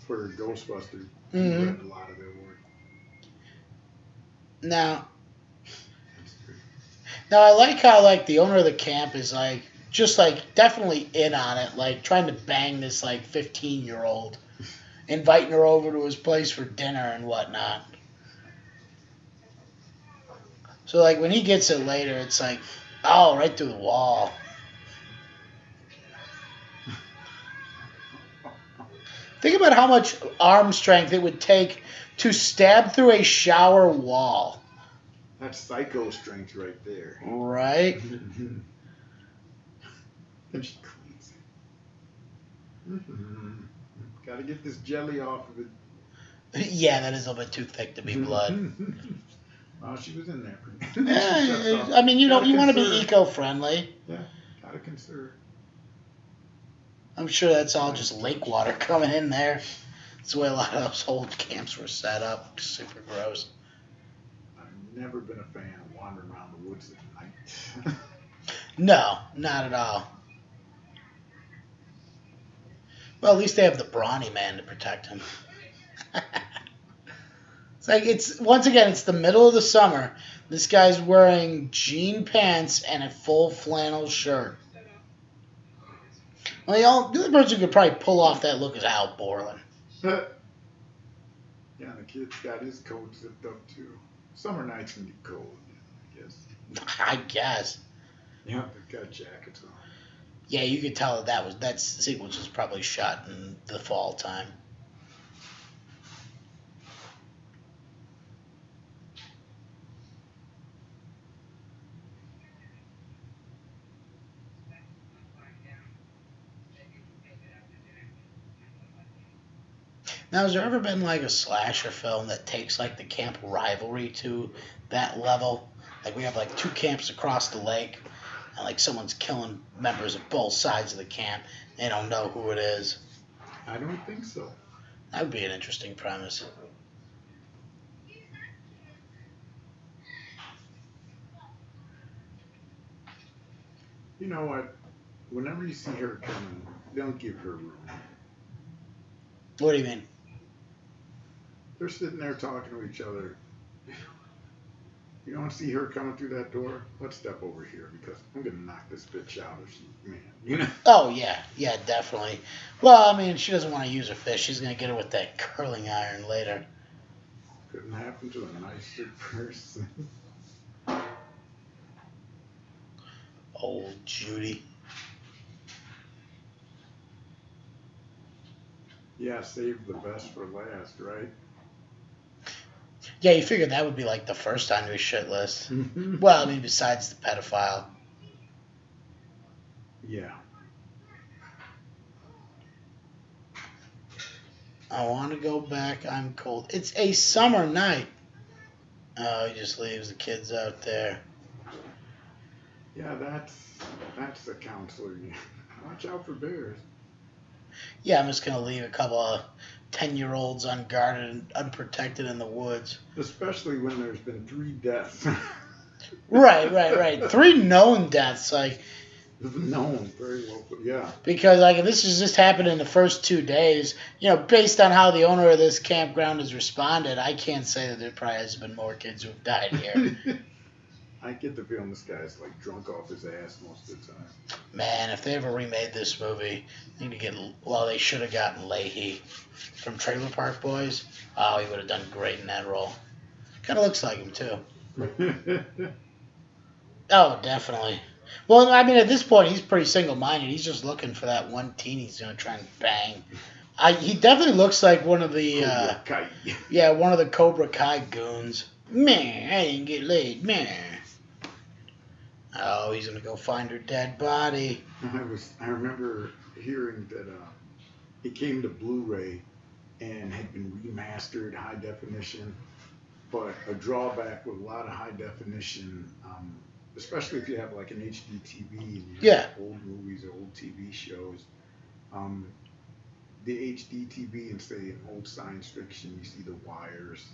for Ghostbusters. He read a lot of their work. Now, That's great. now I like how like the owner of the camp is like just like definitely in on it, like trying to bang this like 15-year-old, inviting her over to his place for dinner and whatnot. So like when he gets it later, it's like, oh, right through the wall. Think about how much arm strength it would take to stab through a shower wall. That's psycho strength right there. Right? And she cleans it. Gotta get this jelly off of it. Yeah, that is a little bit too thick to be blood. Oh, she was in there. I mean, you want to be eco-friendly. Yeah, gotta conserve. I'm sure that's all just lake water coming in there. That's the way a lot of those old camps were set up. Super gross. I've never been a fan of wandering around the woods at night. No, not at all. Well, at least they have the brawny man to protect him. Once again, it's the middle of the summer. This guy's wearing jean pants and a full flannel shirt. Well, the only person who could probably pull off that look is Al Borland. Yeah, the kid's got his coat zipped up too. Summer nights can get cold, I guess. I guess. Yeah, they've got jackets on. Yeah, you could tell that sequence was probably shot in the fall time. Now, has there ever been like a slasher film that takes like the camp rivalry to that level? Like we have like two camps across the lake, and like someone's killing members of both sides of the camp. They don't know who it is. I don't think so. That would be an interesting premise. You know what? Whenever you see her coming, don't give her room. What do you mean? They're sitting there talking to each other. You don't see her coming through that door? Let's step over here because I'm gonna knock this bitch out if she, man, you know. Oh, yeah, definitely. Well, I mean, she doesn't want to use her fist. She's going to get her with that curling iron later. Couldn't happen to a nicer person. Old Judy. Yeah, save the best for last, right? Yeah, you figured that would be like the first on your shit list. Well, I mean, besides the pedophile. Yeah. I want to go back. I'm cold. It's a summer night. Oh, he just leaves the kids out there. Yeah, that's the counselor. Watch out for bears. Yeah, I'm just going to leave a couple of 10-year-olds unguarded and unprotected in the woods. Especially when there's been 3 deaths. Right. 3 known deaths, like, Known very well, yeah. because like if this has just happened in the first 2 days, based on how the owner of this campground has responded, I can't say that there probably has been more kids who have died here. I get the feeling this guy's like drunk off his ass most of the time. Man, if they ever remade this movie, they need to get. Well, they should have gotten Leahy from Trailer Park Boys. Oh, he would have done great in that role. Kind of looks like him too. Oh, definitely. Well, I mean, at this point, he's pretty single-minded. He's just looking for that one teen he's gonna try and bang. He definitely looks like one of the Cobra Kai. one of the Cobra Kai goons. Man, I didn't get laid, man. Oh, he's gonna go find her dead body. I remember hearing that it came to Blu-ray and had been remastered high definition, but a drawback with a lot of high definition, especially if you have like an HD TV and you have old movies or old TV shows, the HD TV and say in old science fiction, you see the wires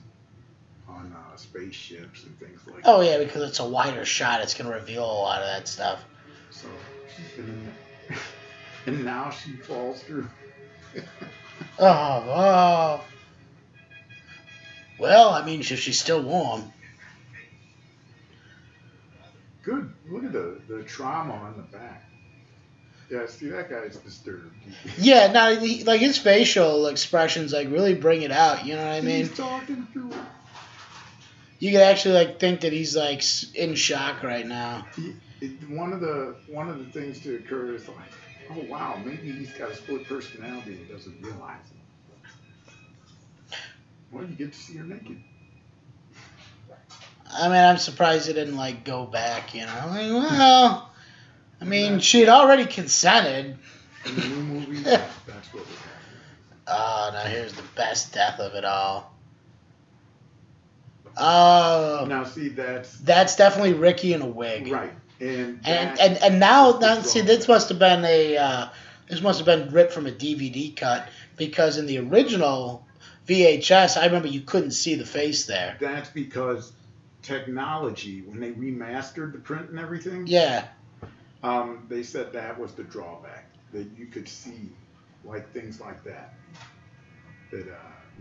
on spaceships and things like that. Oh yeah, because it's a wider shot. It's gonna reveal a lot of that stuff. So she's been in there, and now she falls through. Oh. Well, I mean, she's still warm. Good. Look at the trauma on the back. Yeah, see, that guy's disturbed. Yeah, now like his facial expressions like really bring it out. You know what I mean? He's talking through it. You could actually like think that he's like in shock right now. One of the things to occur is like, oh wow, maybe he's got a split personality and doesn't realize it. Well, you get to see her naked. I mean, I'm surprised he didn't like go back. Like, well, I mean, she'd already consented. In the new movie, that's what would happen. Oh, now here's the best death of it all. Oh. Now see, that's definitely Ricky in a wig. Right. And now see, this must have been ripped from a DVD cut, because in the original VHS, I remember you couldn't see the face there. That's because technology, when they remastered the print and everything, they said that was the drawback, that you could see like things like that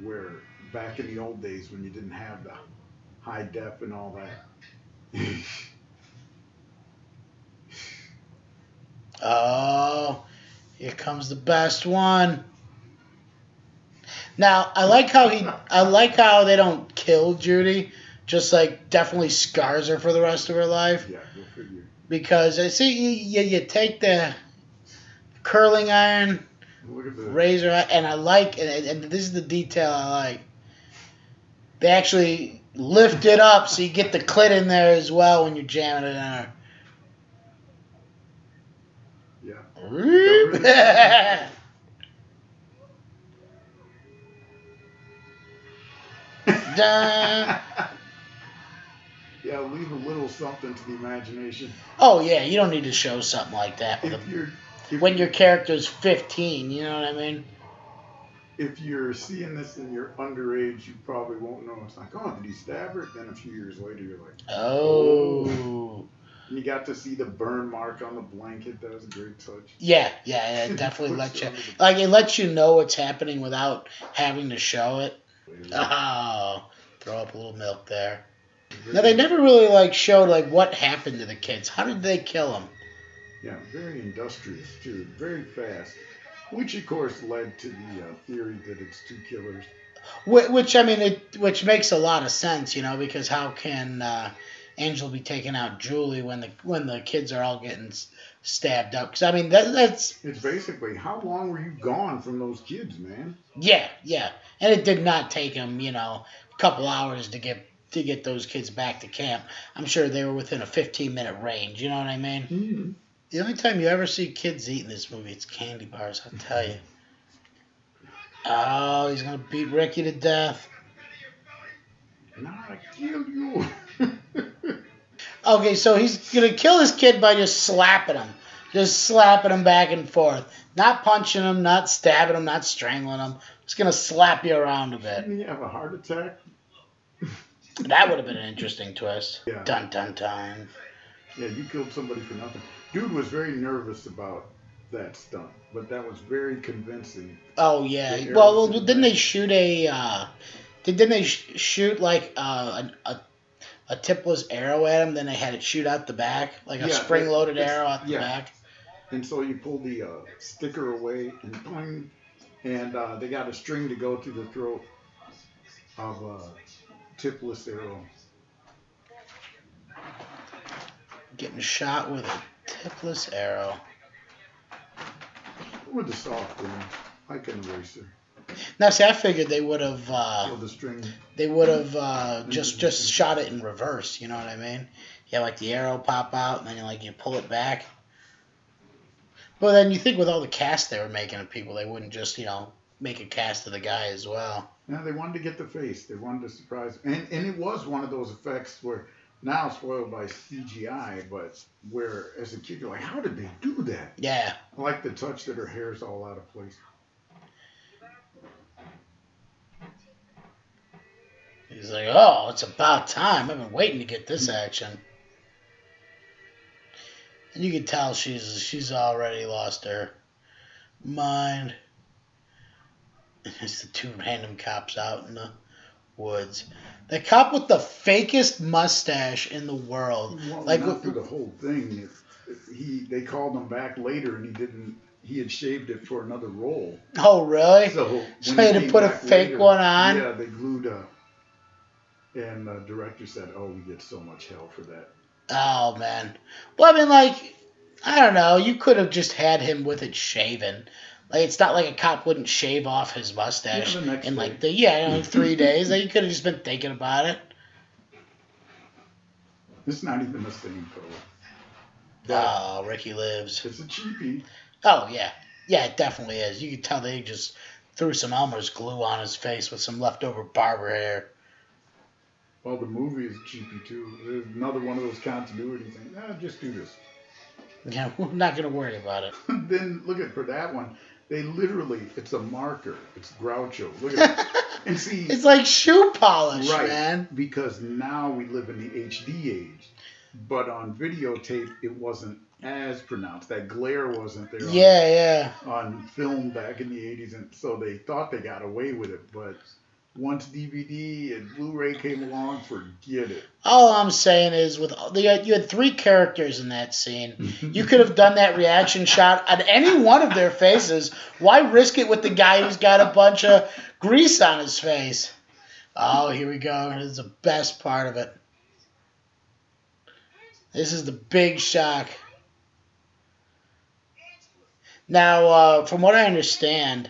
where back in the old days when you didn't have the high def and all that. Oh, here comes the best one. Now I like how they don't kill Judy, just like definitely scars her for the rest of her life. Yeah, go figure. Because I see you take the curling iron, Look at the razor, and I like, and this is the detail I like. They actually lift it up so you get the clit in there as well when you're jamming it in her. Yeah. Yeah, leave a little something to the imagination. Oh yeah, you don't need to show something like that when your character's 15. You know what I mean? If you're seeing this and you're underage, you probably won't know. It's like, oh, did he stab her? Then a few years later, you're like, oh. And you got to see the burn mark on the blanket. That was a great touch. Yeah, it definitely lets you, like, it lets you know what's happening without having to show it. Oh, throw up a little milk there. Now they never really like showed like what happened to the kids. How did they kill them? Yeah, very industrious too, very fast. Which of course led to the theory that it's two killers. Which I mean, which makes a lot of sense, because how can Angel be taking out Julie when the kids are all getting stabbed up? Because I mean that's It's basically, how long were you gone from those kids, man? yeah, and it did not take him a couple hours to get those kids back to camp. I'm sure they were within a 15-minute range. You know what I mean? Mm-hmm. The only time you ever see kids eat in this movie, it's candy bars. I'll tell you. Oh, he's gonna beat Ricky to death. Now I killed you. Okay, so he's gonna kill his kid by just slapping him back and forth, not punching him, not stabbing him, not strangling him. Just gonna slap you around a bit. Didn't he have a heart attack? That would have been an interesting twist. Yeah. Dun dun dun. Yeah, you killed somebody for nothing. Dude was very nervous about that stunt, but that was very convincing. Oh yeah. The Well, arrows to the didn't they back. shoot didn't they shoot like a tipless arrow at him? Then they had it shoot out the back, like a Yeah, spring-loaded it's- arrow out the yeah. back. And so you pull the sticker away and boing, and they got a string to go to the throat of tipless arrow. Getting shot with a tipless arrow. With the soft one, like an eraser. Now, see, I figured they would have Pull the string. just shot it in reverse. You know what I mean? Yeah, like the arrow pop out, and then you pull it back. But then you think with all the cast they were making of people, they wouldn't just make a cast of the guy as well. Now they wanted to get the face. They wanted to surprise. And it was one of those effects where now spoiled by CGI, but where as a kid you're like, how did they do that? Yeah. I like the touch that her hair's all out of place. He's like, oh, it's about time. I've been waiting to get this action. And you can tell she's already lost her mind. It's the two random cops out in the woods. The cop with the fakest mustache in the world. Well, Like not through the whole thing. They called him back later and he didn't. He had shaved it for another role. Oh, really? So So when they he had to came put a back fake later, one on? Yeah, they glued and the director said, "Oh, we get so much hell for that." Oh, man. Well, I mean, like, I don't know. You could have just had him with it shaven. Like, it's not like a cop wouldn't shave off his mustache Yeah, the next in, day. like, 3 days. Like, you could have just been thinking about it. It's not even the same color. But Oh, Ricky lives. it's a cheapie. Oh, yeah. Yeah, it definitely is. You could tell they just threw some Elmer's glue on his face with some leftover barber hair. Well, the movie is cheapy too. There's another one of those continuity things. Just do this. Yeah, we're not going to worry about it. Then look at for that one. They literally, it's a marker. It's Groucho. Look at it. And see, It's like shoe polish, right, man. because now we live in the HD age. But on videotape, it wasn't as pronounced. That glare wasn't there Yeah. on film back in the 80s. And so they thought they got away with it. But once DVD and Blu-ray came along, forget it. All I'm saying is, you had 3 characters in that scene. You could have done that reaction shot on any one of their faces. Why risk it with the guy who's got a bunch of grease on his face? Oh, here we go. This is the best part of it. This is the big shock. Now, from what I understand,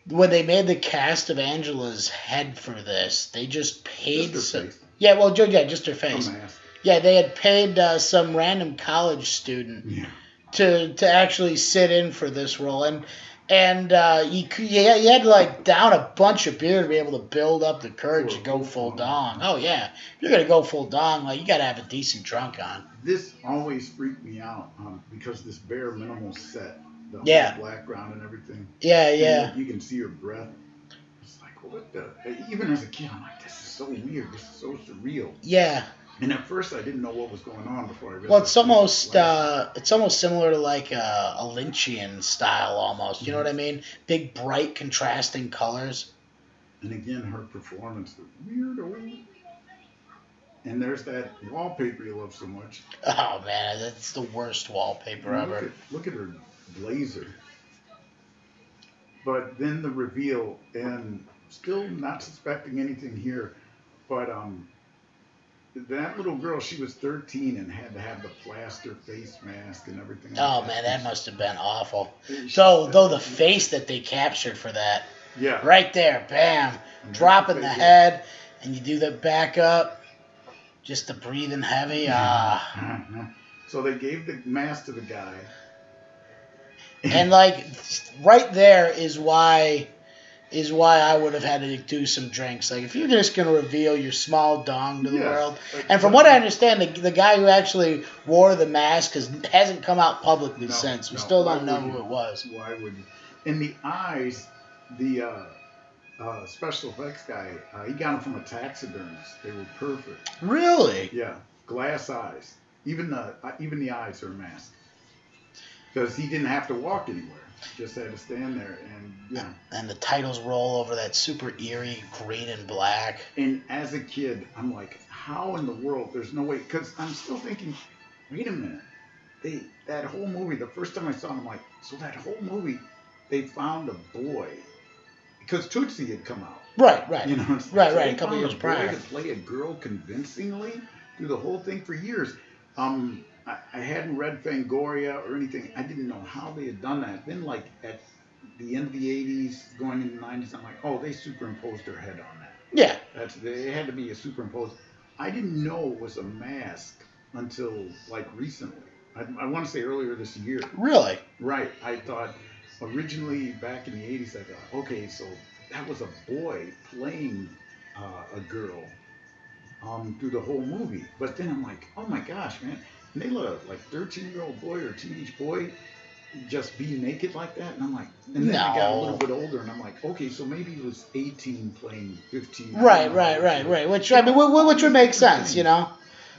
when they made the cast of Angela's head for this, they just paid Just her face. Yeah, well, just her face. A mask. Yeah, they had paid some random college student Yeah. to actually sit in for this role, and you had to like down a bunch of beer to be able to build up the courage to go full dong. Oh yeah, if you're gonna go full dong, like you gotta have a decent drunk on. This always freaked me out because this bare minimal set, the whole Yeah. background and everything. Yeah. And you can see her breath. It's like, what the? Even as a kid, I'm like, this is so weird. This is so surreal. Yeah. And at first, I didn't know what was going on before I realized. Well, it's almost similar to like a Lynchian style almost. You know what I mean? Big, bright, contrasting colors. And again, her performance, the weird old. And there's that wallpaper you love so much. Oh man, that's the worst wallpaper And ever. look at her blazer. But then the reveal, and still not suspecting anything here, but that little girl, she was 13 and had to have the plaster face mask and everything like Oh that. man, that must have been awful. She So said though the that- face that they captured for that, Yeah. right there, bam, And that's dropping what the they did. head, and you do the back up, just the breathing heavy. Ah. So they gave the mask to the guy. And like right there is why I would have had to do some drinks. Like if you're just gonna reveal your small dong to the Yes. world, and from what I understand, the guy who actually wore the mask hasn't come out publicly No, since. We no. still Why don't know would who you? it was. Why would you? And the eyes, the special effects guy, he got them from a taxidermist. They were perfect. Really? Yeah, glass eyes. Even the eyes are masked because he didn't have to walk anywhere. Just had to stand there, and yeah. And the titles roll over that super eerie green and black. And as a kid, I'm like, how in the world? There's no way. Because I'm still thinking, wait a minute. That whole movie, the first time I saw it, I'm like, so that whole movie, they found a boy. Because Tootsie had come out. Right. You know, it's Right, so right, they a couple found years boy prior. to play a girl convincingly through the whole thing for years. I hadn't read Fangoria or anything. I didn't know how they had done that. Then, like, at the end of the 80s, going into the 90s, I'm like, oh, they superimposed her head on that. Yeah. It had to be a superimposed. I didn't know it was a mask until, like, recently. I want to say earlier this year. Really? Right. I thought, originally, back in the 80s, I thought, okay, so that was a boy playing a girl through the whole movie. But then I'm like, oh my gosh, man. And they let a 13-year-old boy or teenage boy just be naked like that. And I'm like, and then I got a No. little bit older and I'm like, okay, so maybe he was 18 playing 15. Right. Which I mean, which would make sense, you know,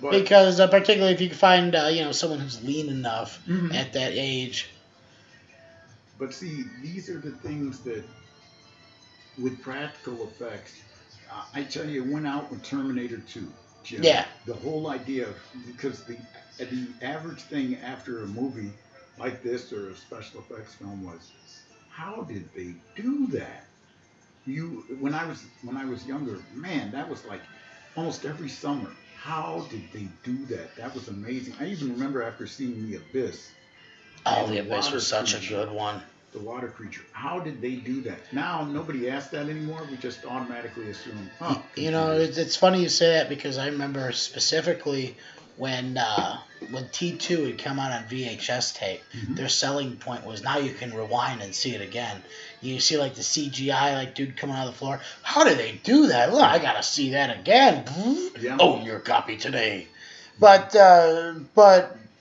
But, because particularly if you can find someone who's lean enough Mhm. at that age. But see, these are the things that, with practical effects, I tell you, it went out with Terminator 2. Jim. Yeah. The whole idea, because the average thing after a movie like this or a special effects film was, how did they do that? When I was younger, man, that was like almost every summer. How did they do that? That was amazing. I even remember after seeing The Abyss. Oh, and The Abyss water was such a creature. good one. The water creature. How did they do that? Now nobody asks that anymore. We just automatically assume. Oh, You know, it's funny you say that because I remember specifically when T2 had come out on VHS tape, their selling point was now you can rewind and see it again. You see like the CGI, like dude coming out of the floor. How did they do that? Well, I gotta see that again. Yeah. Oh, your copy today. But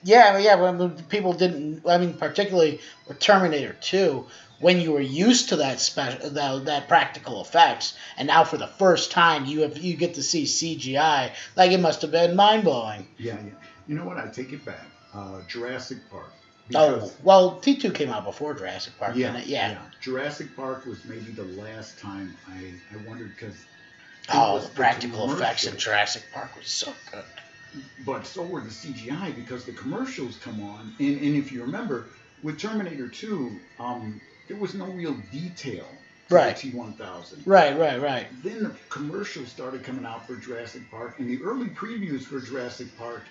yeah, when people didn't. I mean, particularly with Terminator 2. When you were used to that that practical effects, and now for the first time you get to see CGI, like it must have been mind blowing. Yeah. You know what? I take it back. Jurassic Park. Oh well, T2 came out before Jurassic Park, didn't it? Yeah. Jurassic Park was maybe the last time I wondered because. Oh, the practical effects in Jurassic Park was so good. But so were the CGI because the commercials come on, and if you remember, with Terminator 2, there was no real detail to Right. the T-1000. Right. Then the commercials started coming out for Jurassic Park, and the early previews for Jurassic Park,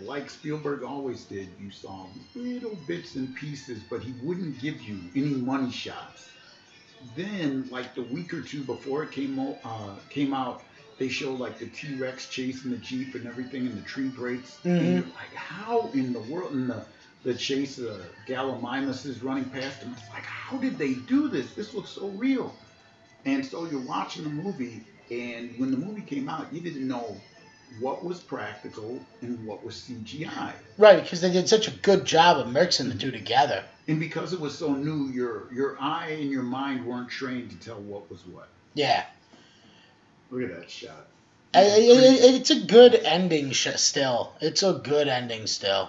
like Spielberg always did, you saw little bits and pieces, but he wouldn't give you any money shots. Then, like the week or two before it came out, they showed like the T-Rex chasing the Jeep and everything, and the tree breaks. And you're like, how in the world? And the chase, the Gallimimus is running past them. It's like, how did they do this? This looks so real. And so you're watching the movie, and when the movie came out, you didn't know what was practical and what was CGI. Right, because they did such a good job of mixing the two together. And because it was so new, your eye and your mind weren't trained to tell what was what. Yeah. Look at that shot. It's a good ending still. It's a good ending still.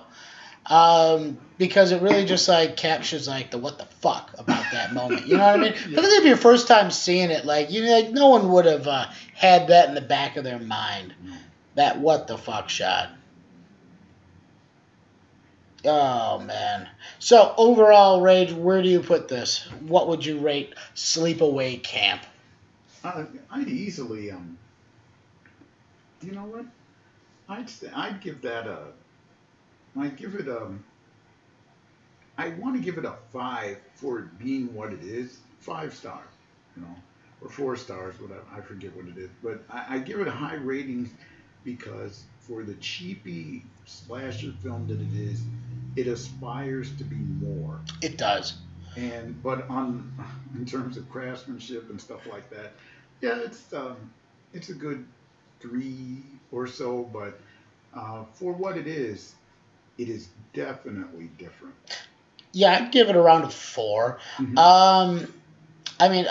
Because it really just like captures like the what the fuck about that moment. You know what I mean? Because if your first time seeing it, like no one would have had that in the back of their mind. that what the fuck shot. Oh, man. So, overall, Rage, where do you put this? What would you rate Sleepaway Camp? I'd easily, you know what? I'd give that I'd give it I want to give it a 5 for it being what it is. 5 stars, you know, or 4 stars, whatever. I forget what it is, but I give it a high rating because for the cheapy slasher film that it is, it aspires to be more. It does. But on in terms of craftsmanship and stuff like that, yeah, it's a good 3 or so, but for what it is definitely different. Yeah, I'd give it around a 4. Mhm. I mean,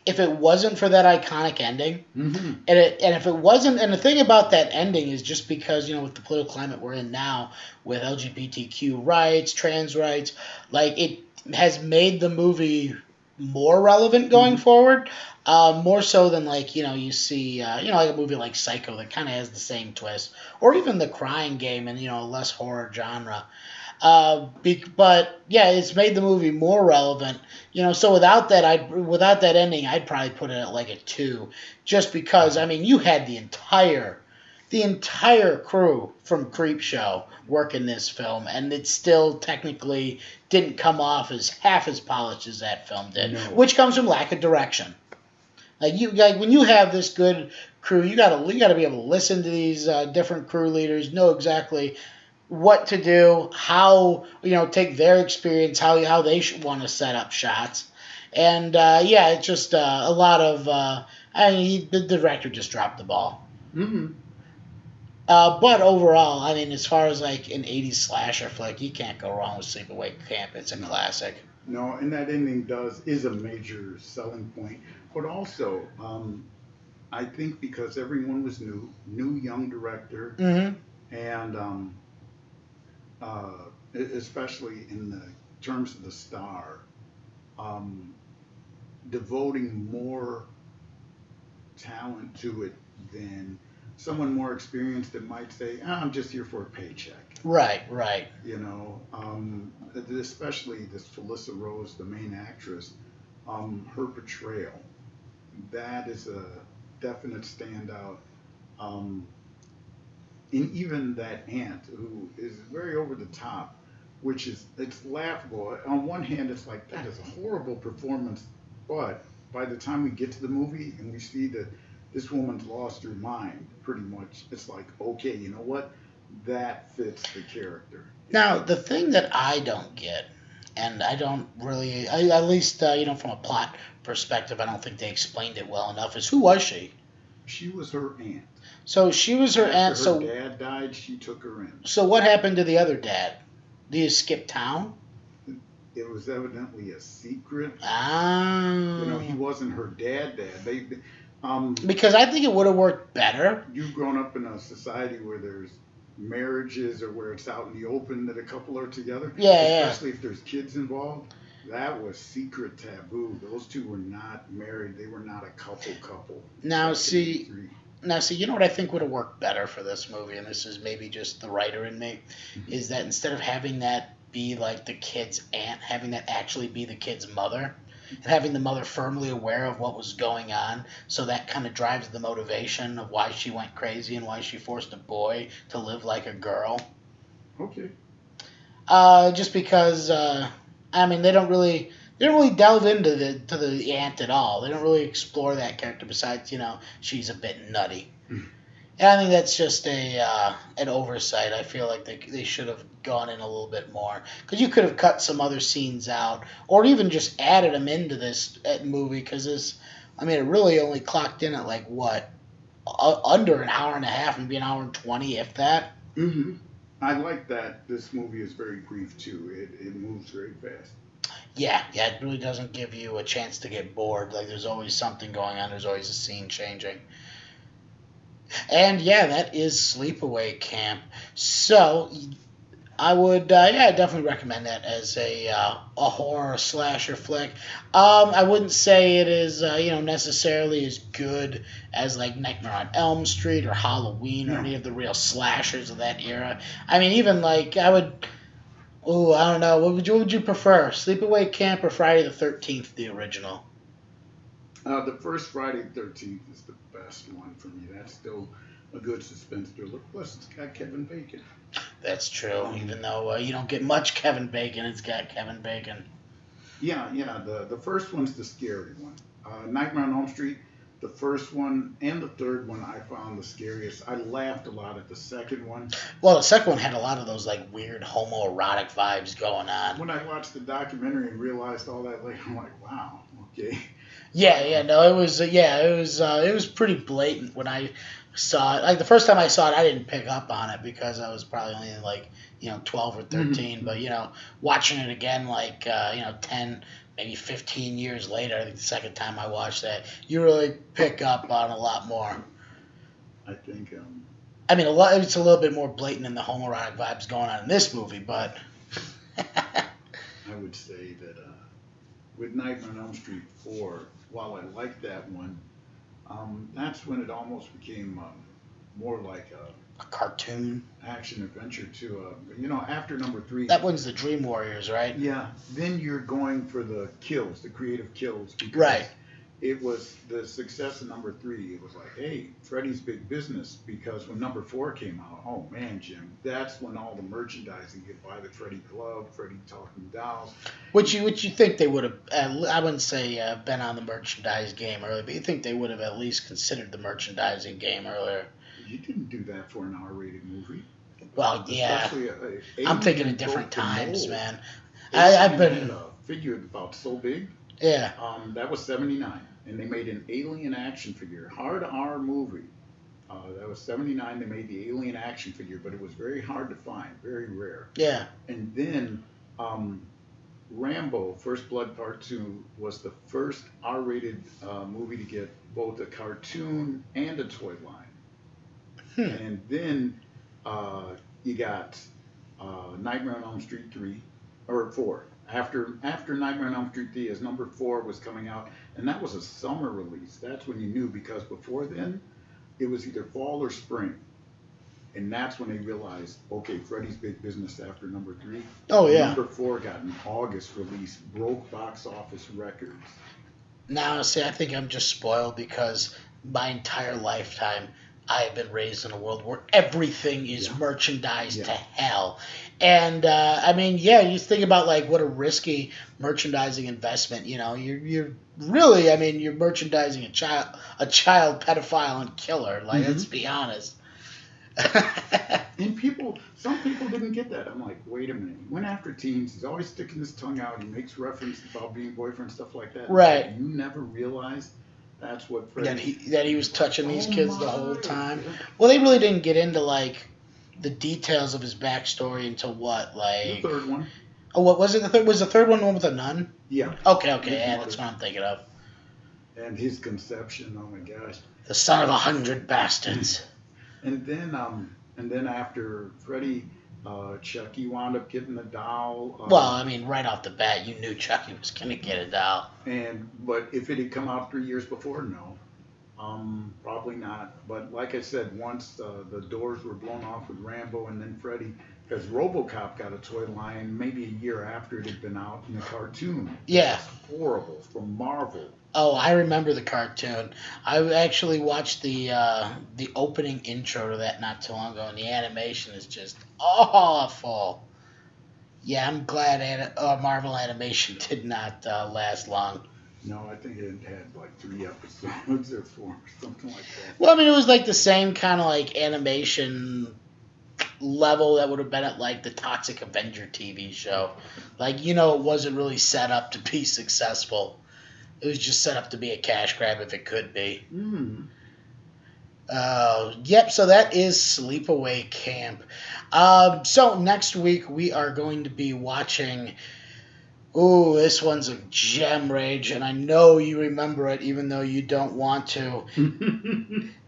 if it wasn't for that iconic ending, Mhm. and if it wasn't, and the thing about that ending is just because, with the political climate we're in now, with LGBTQ rights, trans rights, like it has made the movie more relevant going Mhm. forward, more so than like you see like a movie like Psycho that kind of has the same twist, or even The Crying Game in a less horror genre. But yeah, it's made the movie more relevant. So without that ending, I'd probably put it at like a 2, just because I mean you had the entire crew from Creepshow working this film, and it still technically didn't come off as half as polished as that film did, No. which comes from lack of direction. Like when you have this good crew, you gotta be able to listen to these different crew leaders, know exactly what to do, how take their experience, how they should want to set up shots, and yeah, it's just a lot of. I mean, the director just dropped the ball. Mhm. But overall, I mean, as far as like an '80s slasher flick, you can't go wrong with Sleepaway Camp. It's a No. classic. No, and that ending is a major selling point. But also, I think because everyone was new young director, Mm-hmm. and especially in the terms of the star, um, devoting more talent to it than someone more experienced that might say, I'm just here for a paycheck. Right, right. Especially this Felissa Rose, the main actress, her portrayal, that is a definite standout. Um, and even that aunt who is very over the top, it's laughable. On one hand, it's like that is a horrible performance, but by the time we get to the movie and we see that this woman's lost her mind, pretty much, it's like, okay, you know what? That fits the character. Now, the thing that I don't get, and I don't really, at least from a plot perspective, I don't think they explained it well enough, is who was she? She was her aunt. So she was her aunt. After her dad died, she took her in. So what happened to the other dad? Did he skip town? It was evidently a secret. Ah. He wasn't her dad. Because I think it would have worked better. You've grown up in a society where there's marriages or where it's out in the open that a couple are together. Yeah, especially if there's kids involved. That was secret taboo. Those two were not married. They were not a couple. Now see, you know what I think would have worked better for this movie, and this is maybe just the writer in me, is that instead of having that be like the kid's aunt, having that actually be the kid's mother, and having the mother firmly aware of what was going on, so that kind of drives the motivation of why she went crazy and why she forced a boy to live like a girl. Okay. Just because, I mean, they don't really delve into the aunt at all. They don't really explore that character besides, she's a bit nutty. And I think that's just an oversight. I feel like they should have gone in a little bit more. Because you could have cut some other scenes out, or even just added them into this movie, because it really only clocked in at like, what, under an hour and a half, maybe an hour and 20, if that. Mm-hmm. I like that this movie is very brief, too. It moves very fast. Yeah, it really doesn't give you a chance to get bored. Like, there's always something going on. There's always a scene changing. And yeah, that is Sleepaway Camp. So, I would, yeah, definitely recommend that as a horror slasher flick. I wouldn't say it is, necessarily as good as like Nightmare on Elm Street or Halloween or No. any of the real slashers of that era. I mean, even like I would, oh, I don't know, what would you prefer, Sleepaway Camp or Friday the 13th, the original? The first Friday the 13th is the best one for me. That's still a good suspense thriller. Plus, it's got Kevin Bacon. That's true. Even though you don't get much Kevin Bacon, it's got Kevin Bacon. Yeah, the first one's the scary one. Nightmare on Elm Street, the first one and the third one I found the scariest. I laughed a lot at the second one. Well, the second one had a lot of those like weird homoerotic vibes going on. When I watched the documentary and realized all that later, I'm like, wow, okay. Yeah, no, it was, it was pretty blatant when I saw it. Like the first time I saw it, I didn't pick up on it because I was probably only like 12 or 13. But watching it again, like 10, maybe 15 years later, I think the second time I watched that, you really pick up on a lot more. I think. I mean, it's a little bit more blatant in the homoerotic vibes going on in this movie, but. I would say that with Nightmare on Elm Street 4, while I liked that one, that's when it almost became more like A cartoon. action adventure too. After number 3. That one's the Dream Warriors, right? Yeah, then you're going for the kills, the creative kills, because Right. it was the success of number 3. It was like, hey, Freddy's Big Business, because when number 4 came out, oh man, Jim, that's when all the merchandising, you could buy the Freddy glove, Freddy talking dolls. Which you think they would have, I wouldn't say been on the merchandise game earlier, but you think they would have at least considered the merchandising game earlier. You didn't do that for an R-rated movie. Well, yeah. Especially I'm thinking of Alien different broke the times, mold. man. Alien I've had been, a figure about so big. yeah. That was 79, and they made an Alien action figure, hard R movie. That was 79. They made the Alien action figure, but it was very hard to find, very rare. Yeah. And then Rambo: First Blood Part 2 was the first R-rated movie to get both a cartoon and a toy line. And then you got Nightmare on Elm Street 3 or 4. After Nightmare on Elm Street 3, as number 4 was coming out, and that was a summer release. That's when you knew, because before then it was either fall or spring, and that's when they realized, okay, Freddy's Big Business after number 3. Oh yeah. Number 4 got an August release, broke box office records. Now, see, I think I'm just spoiled because my entire lifetime I have been raised in a world where everything is merchandised to hell. And, I mean, yeah, you think about, like, what a risky merchandising investment, you're really, I mean, you're merchandising a child pedophile and killer, like, let's be honest. And some people didn't get that. I'm like, wait a minute. He went after teens. He's always sticking his tongue out. He makes reference about being boyfriend, stuff like that. Right. Like, you never realized that's what Freddy... That he was touching these kids the whole time. Well, they really didn't get into, like, the details of his backstory until what, like... The third one. Oh, what was it? Was the third one the one with the nun? Yeah. Okay, yeah, that's what I'm thinking of. And his conception, oh my gosh. The son of 100 bastards. And then after Freddy, Chucky wound up getting a doll. Well, I mean, right off the bat, you knew Chucky was going to get a doll. But if it had come out 3 years before, no. Probably not. But like I said, once the doors were blown off with Rambo and then Freddy, because RoboCop got a toy line maybe a year after it had been out in the cartoon. Yeah. It was horrible, from Marvel. Oh, I remember the cartoon. I actually watched the opening intro to that not too long ago, and the animation is just awful. Yeah, I'm glad Marvel animation did not last long. No, I think it had like 3 episodes or 4 or something like that. Well, I mean, it was like the same kind of like animation level that would have been at like the Toxic Avenger TV show. Like, it wasn't really set up to be successful. It was just set up to be a cash grab if it could be. Yep, so that is Sleepaway Camp. So next week we are going to be watching... Ooh, this one's a gem, Rage, and I know you remember it even though you don't want to.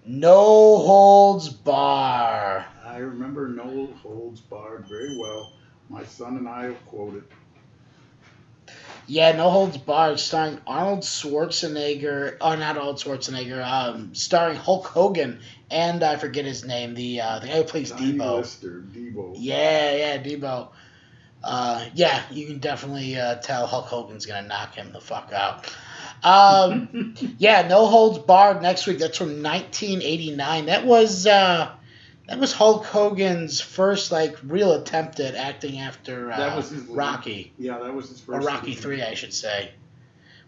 No Holds Bar. I remember No Holds Barred very well. My son and I have quoted. Yeah, No Holds Barred, starring Arnold Schwarzenegger. Oh, not Arnold Schwarzenegger. Starring Hulk Hogan and I forget his name. The guy who plays Johnny Debo. Lister, Debo. Yeah, Debo. Yeah, you can definitely tell Hulk Hogan's gonna knock him the fuck out. Yeah, No Holds Barred next week. That's from 1989. That was Hulk Hogan's first like real attempt at acting after That was his Rocky. Yeah, that was his Or first. Rocky 3, I should say,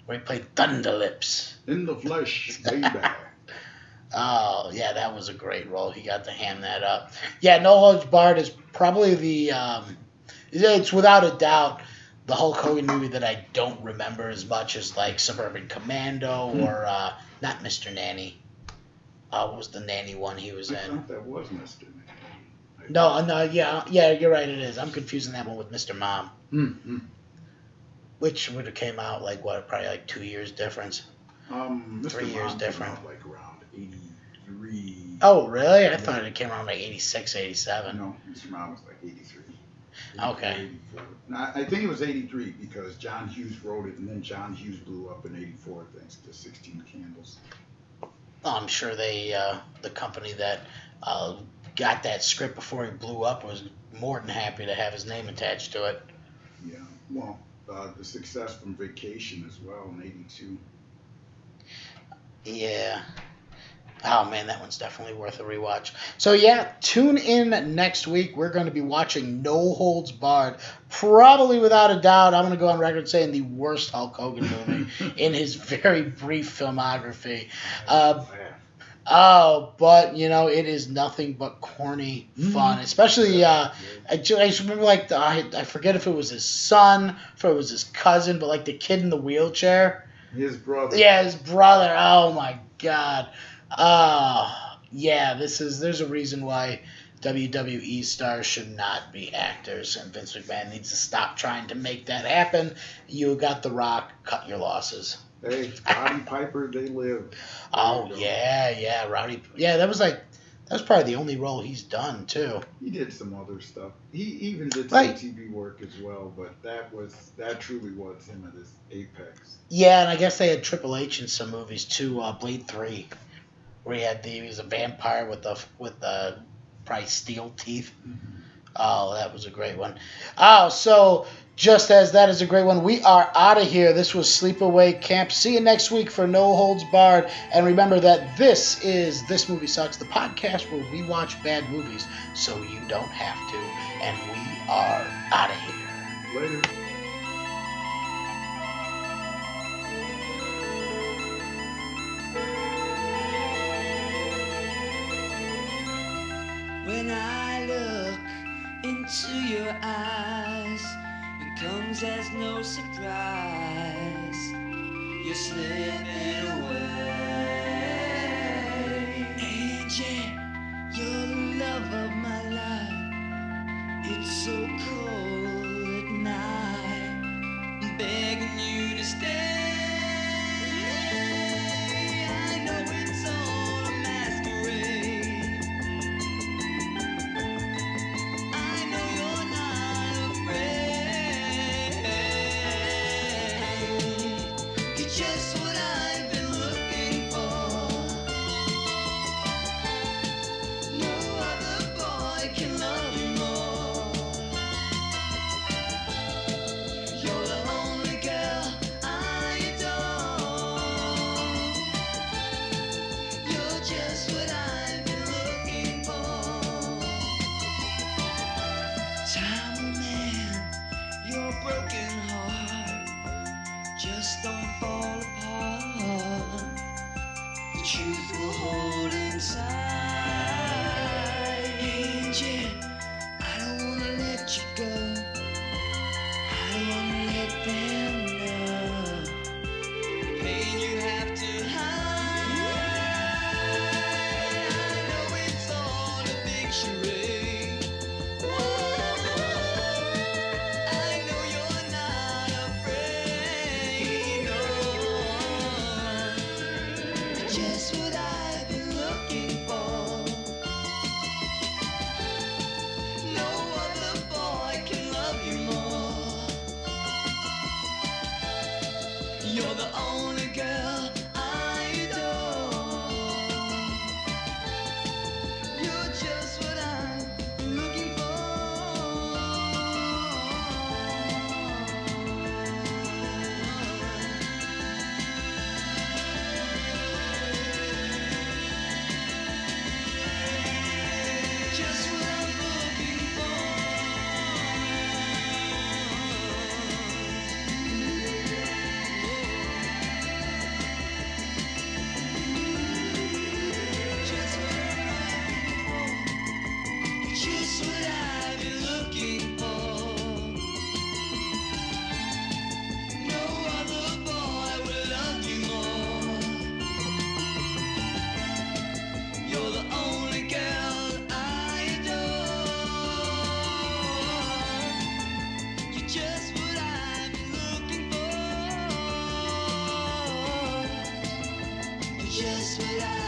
where he played Thunderlips. In the flesh, baby. Oh, yeah, that was a great role. He got to ham that up. Yeah, No Holds Barred is probably it's without a doubt the Hulk Hogan movie that I don't remember as much as like Suburban Commando or not Mr. Nanny. What was the Nanny one he was I in? thought that was Mr. Nanny. No, yeah, you're right, it is. I'm confusing that one with Mr. Mom. Mm-hmm. Which would have came out like what, probably like 2 years difference. Mr. 3 years Mom different. came out like around 83. Oh, really? I thought it came around like 86, 87. No, Mr. Mom was like 83. Okay. 84. No, I think it was 83 because John Hughes wrote it, and then John Hughes blew up in 84 thanks to 16 Candles. I'm sure the company that got that script before he blew up was more than happy to have his name attached to it. Yeah, well, the success from Vacation as well in 82. Yeah. Oh man, that one's definitely worth a rewatch. So yeah, tune in next week. We're going to be watching No Holds Barred. Probably without a doubt, I'm going to go on record saying the worst Hulk Hogan movie in his very brief filmography. But it is nothing but corny fun. Especially, I just remember like I forget if it was his son, if it was his cousin, but like the kid in the wheelchair. His brother. Yeah, his brother. Oh my God. Yeah, there's a reason why WWE stars should not be actors, and Vince McMahon needs to stop trying to make that happen. You got The Rock, cut your losses. Hey, Roddy Piper, they live. Oh yeah, Rowdy. Yeah, that was probably the only role he's done too. He did some other stuff. He even did some Right. TV work as well, but that truly was him at his apex. Yeah, and I guess they had Triple H in some movies too. Blade 3, where he was a vampire with the probably steel teeth. Mm-hmm. Oh, that was a great one. Oh, so just as that is a great one, we are out of here. This was Sleepaway Camp. See you next week for No Holds Barred. And remember that this is This Movie Sucks, the podcast where we watch bad movies so you don't have to. And we are out of here. Later. When I look into your eyes, it comes as no surprise. You're slipping away, and yeah, you're the love of my life. It's so cold at night, I'm begging you to stay. I know it's all a masquerade. I know you're not afraid. You're just what I've been looking for. No other boy can love you more. You're the only girl I adore. You're just what I've been looking for. Time, man, your broken heart just don't fall apart. The truth will hold inside. And yeah, I don't wanna let you go. I don't wanna let them know. Pain you have to hide. I know it's all a big charade. I know you're not afraid, no. Just what I've been looking for. No other boy can love what I